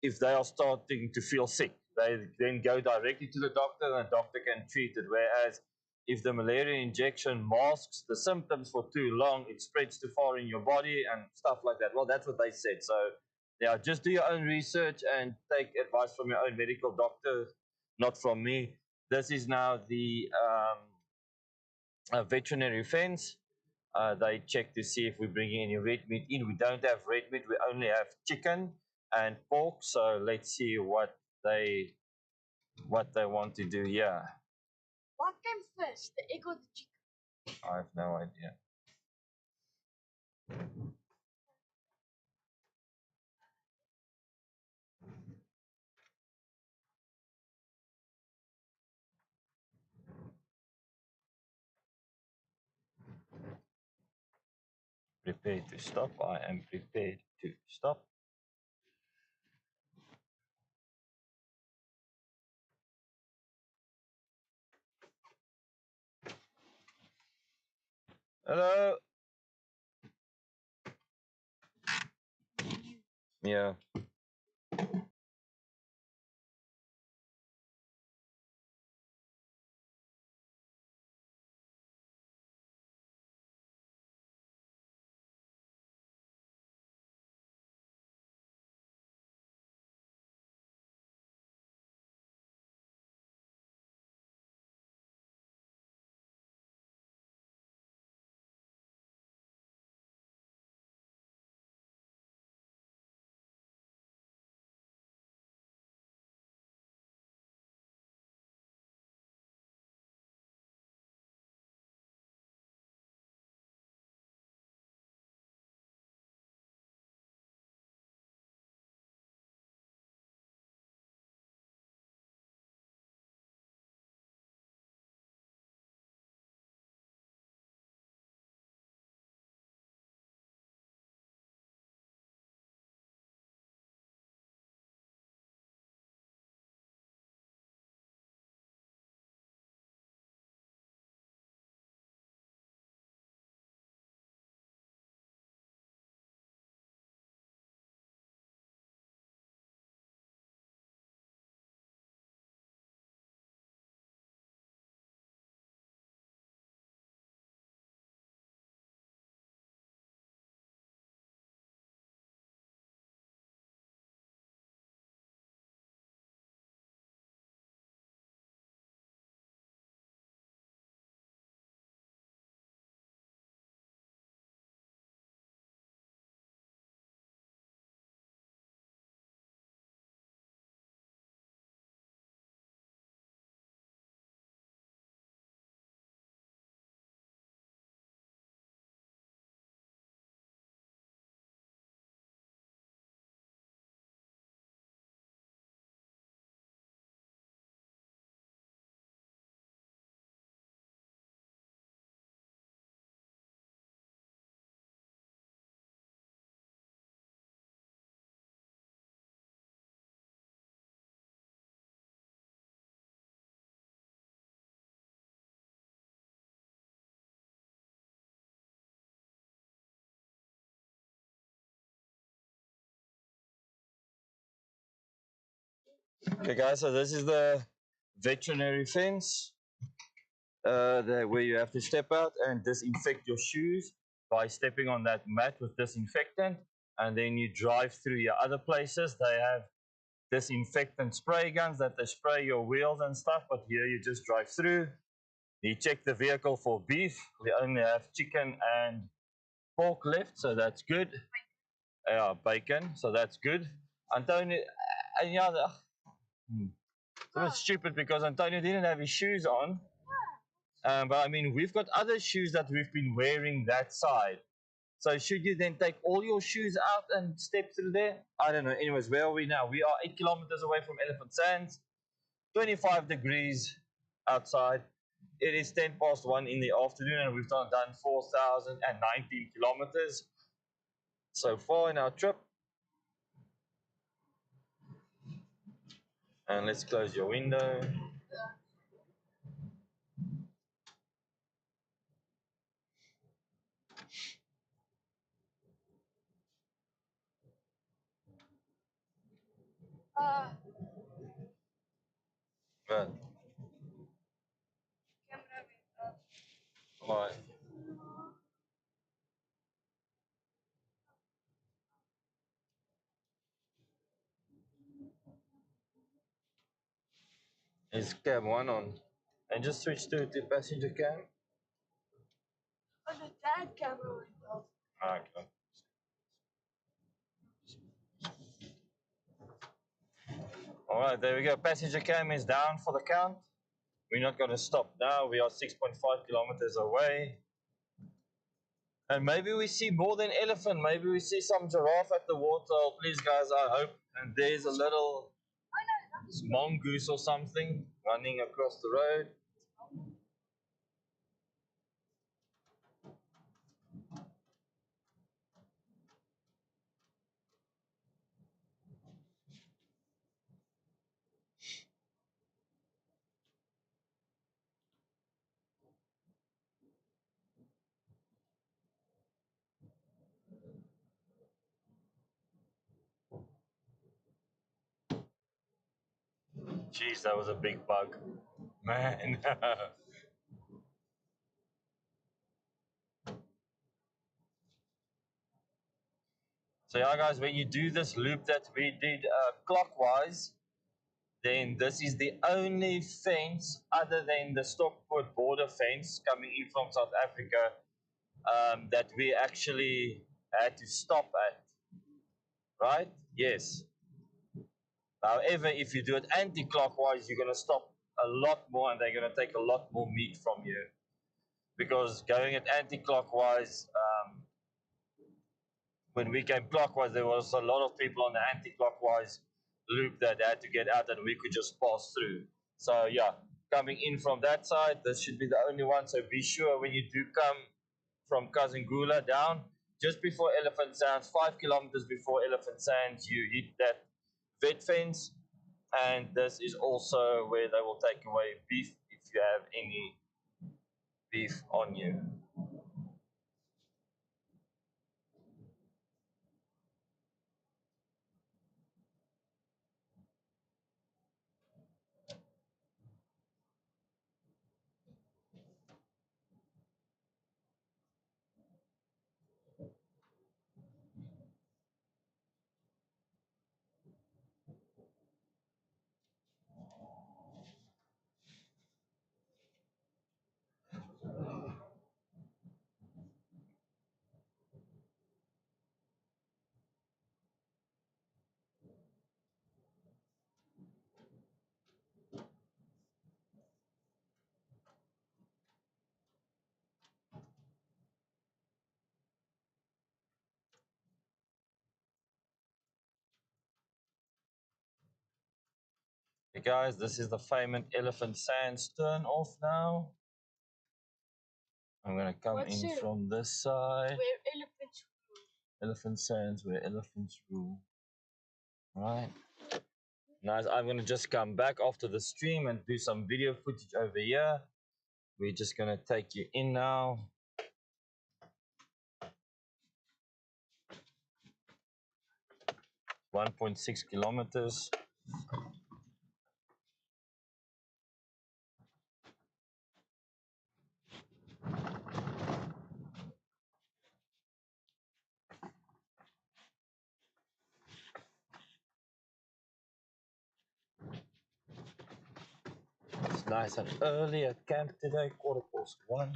Speaker 1: if they are starting to feel sick. They then go directly to the doctor, and the doctor can treat it. Whereas if the malaria injection masks the symptoms for too long, it spreads too far in your body and stuff like that. Well, that's what they said. So yeah, just do your own research and take advice from your own medical doctor, not from me. This is now the veterinary fence. They check to see if we're bringing any red meat in. We don't have red meat. We only have chicken and pork. So let's see they what they want to do here.
Speaker 2: What came first, the egg or the chicken?
Speaker 1: I have no idea. Prepared to stop. I am prepared to stop. Hello. Yeah. Okay, guys, so this is the veterinary fence where you have to step out and disinfect your shoes by stepping on that mat with disinfectant. And then you drive through your other places. They have disinfectant spray guns that they spray your wheels and stuff, but here you just drive through. You check the vehicle for beef. We only have chicken and pork left, so that's good. Yeah, bacon, so that's good. Antonio, and yeah, it's a bit stupid because Antonio didn't have his shoes on. But I mean, we've got other shoes that we've been wearing that side. So should you then take all your shoes out and step through there? I don't know. Anyways, where are we now? We are 8 kilometers away from Elephant Sands, 25 degrees outside. It is 10 past 1 in the afternoon, and we've done 4,019 kilometers so far in our trip. And let's close your window. Good. All right. Is cam one on? And just switch to the passenger cam.
Speaker 2: On the dad camera went off.
Speaker 1: Okay. All right, there we go. Passenger cam is down for the count. We're not going to stop now. We are 6.5 kilometers away. And maybe we see more than elephant. Maybe we see some giraffe at the waterhole. Please, guys, I hope. And there's a little mongoose or something running across the road. Jeez, that was a big bug. Man. So yeah, guys, when you do this loop that we did clockwise, then this is the only fence other than the Stockport border fence coming in from South Africa that we actually had to stop at. Right? Yes. However, if you do it anti-clockwise, you're going to stop a lot more and they're going to take a lot more meat from you. Because going at anti-clockwise, when we came clockwise, there was a lot of people on the anti-clockwise loop that had to get out and we could just pass through. So yeah, coming in from that side, this should be the only one. So be sure when you do come from Kazungula down, just before Elephant Sands, 5 kilometers before Elephant Sands, you hit that vet fence. And this is also where they will take away beef if you have any beef on you. Hey guys, this is the famous Elephant Sands turn off now. I'm gonna come
Speaker 2: What's
Speaker 1: in
Speaker 2: it?
Speaker 1: from this side.
Speaker 2: Where elephants rule.
Speaker 1: Elephant Sands, where elephants rule. Right. Now I'm gonna just come back after the stream and do some video footage over here. We're just gonna take you in now. 1.6 kilometers. Nice and early at camp today, 1:15.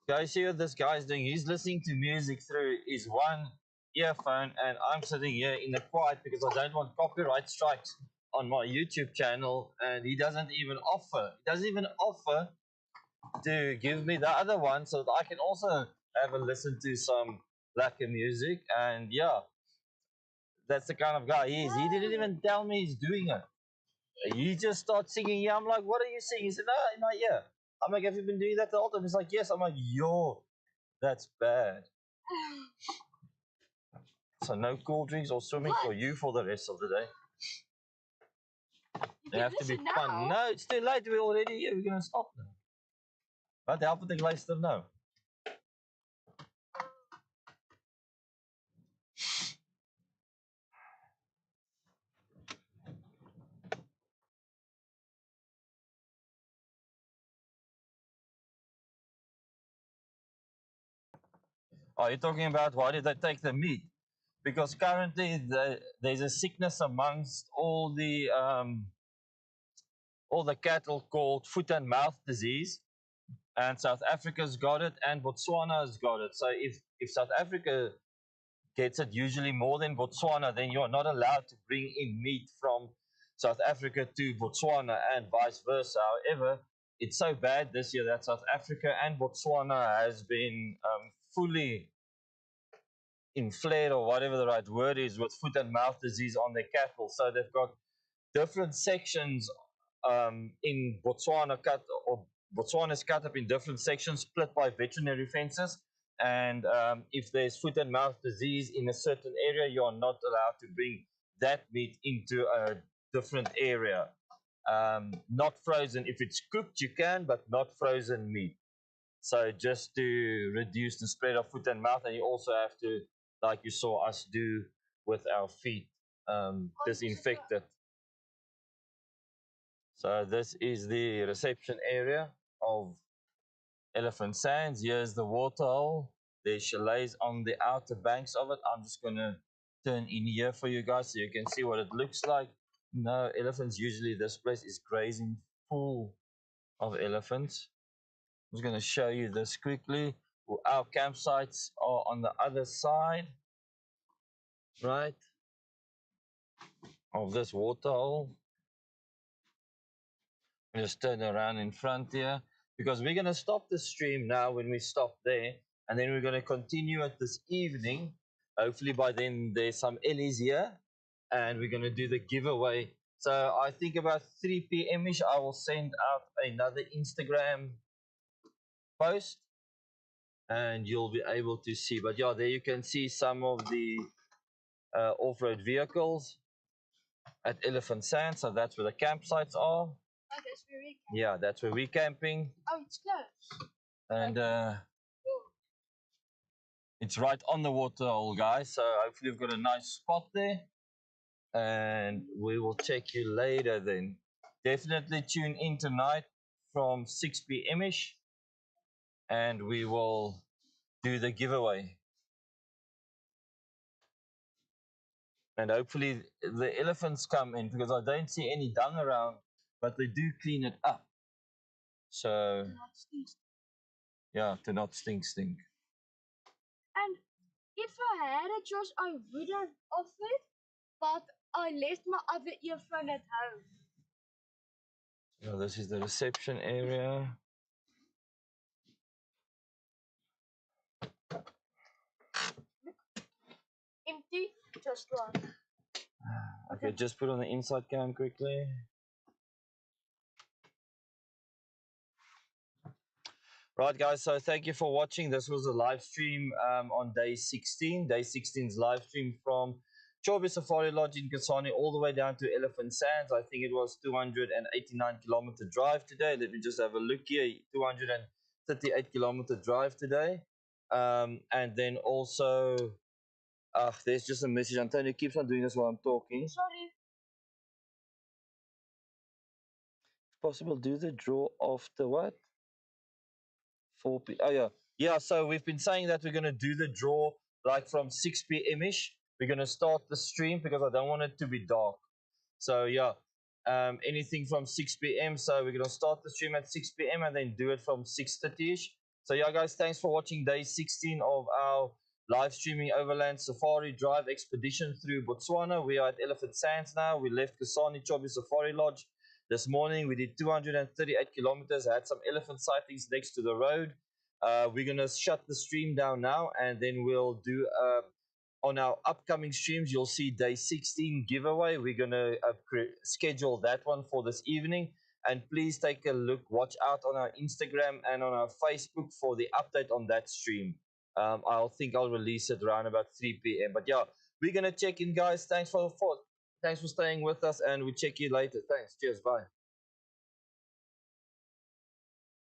Speaker 1: Guys, see what this guy's doing? He's listening to music through his one earphone, and I'm sitting here in the quiet because I don't want copyright strikes on my YouTube channel. And he doesn't even offer. He doesn't even offer to give me the other one so that I can also have a listen to some blacker music. And yeah, that's the kind of guy he is. He didn't even tell me he's doing it. He just starts singing. Yeah, I'm like, what are you singing? He said, no, in my ear. I'm like, have you been doing that the whole time? He's like, yes. I'm like, yo, that's bad. So no cool drinks or swimming for you for the rest of the day. You have to be fun. No, it's too late. We're already here. We're gonna stop now. Wat help het ek luister nou? Are you talking about why did they take the meat? Because currently there's a sickness amongst all the cattle called foot and mouth disease, and South Africa's got it and Botswana's got it. So if South Africa gets it usually more than Botswana, then you're not allowed to bring in meat from South Africa to Botswana and vice versa. However, it's so bad this year that South Africa and Botswana has been fully inflated, or whatever the right word is, with foot and mouth disease on their cattle. So they've got different sections in Botswana Botswana is cut up in different sections, split by veterinary fences. And if there's foot and mouth disease in a certain area, you are not allowed to bring that meat into a different area. Not frozen. If it's cooked, you can, but not frozen meat. So just to reduce the spread of foot and mouth, and you also have to, like you saw us do with our feet, disinfect it. So this is the reception area of Elephant Sands. Here's the waterhole. There's chalets on the outer banks of it. I'm just going to turn in here for you guys so you can see what it looks like. No elephants. Usually this place is grazing full of elephants. I'm just going to show you this quickly. Our campsites are on the other side, right, of this waterhole. Just turn around in front here because we're going to stop the stream now when we stop there, and then we're going to continue it this evening. Hopefully by then there's some Ellies here, and we're going to do the giveaway. So I think about 3 p.m. ish I will send out another Instagram post and you'll be able to see. But yeah, there you can see some of the off-road vehicles at Elephant Sand. So that's where the campsites are.
Speaker 2: Oh, that's where we camp.
Speaker 1: Yeah, that's where we're camping.
Speaker 2: Oh, it's close.
Speaker 1: And it's right on the waterhole, guys. So hopefully we've got a nice spot there. And we will check you later then. Definitely tune in tonight from 6 p.m. ish. And we will do the giveaway. And hopefully the elephants come in because I don't see any dung around, but they do clean it up. So, yeah, to not stink.
Speaker 2: And if I had a choice, I would have offered, but I left my other earphone at home.
Speaker 1: So this is the reception area.
Speaker 2: Empty, just one.
Speaker 1: Okay, just put on the inside cam quickly. Right, guys, so thank you for watching. This was a live stream on day 16. Day 16's live stream from Chobe Safari Lodge in Kasane all the way down to Elephant Sands. I think it was 289-kilometer drive today. Let me just have a look here. 238-kilometer drive today. And then also, there's just a message. Antonio keeps on doing this while I'm talking.
Speaker 2: Sorry.
Speaker 1: If possible, do the draw after what? 4 p. Oh yeah, yeah. So we've been saying that we're gonna do the draw like from 6 p.m. ish. We're gonna start the stream because I don't want it to be dark. So yeah, anything from 6 p.m. So we're gonna start the stream at 6 p.m. and then do it from 6:30 ish. So yeah, guys, thanks for watching day 16 of our live streaming overland safari drive expedition through Botswana. We are at Elephant Sands now. We left Kasane Chobe Safari Lodge this morning. We did 238 kilometers, had some elephant sightings next to the road. We're going to shut the stream down now, and then we'll do on our upcoming streams, you'll see day 16 giveaway. We're going to schedule that one for this evening. And please take a look, watch out on our Instagram and on our Facebook for the update on that stream. I'll release it around about 3 p.m. But yeah, we're going to check in, guys. Thanks for staying with us, and we'll check you later. Thanks. Cheers. Bye.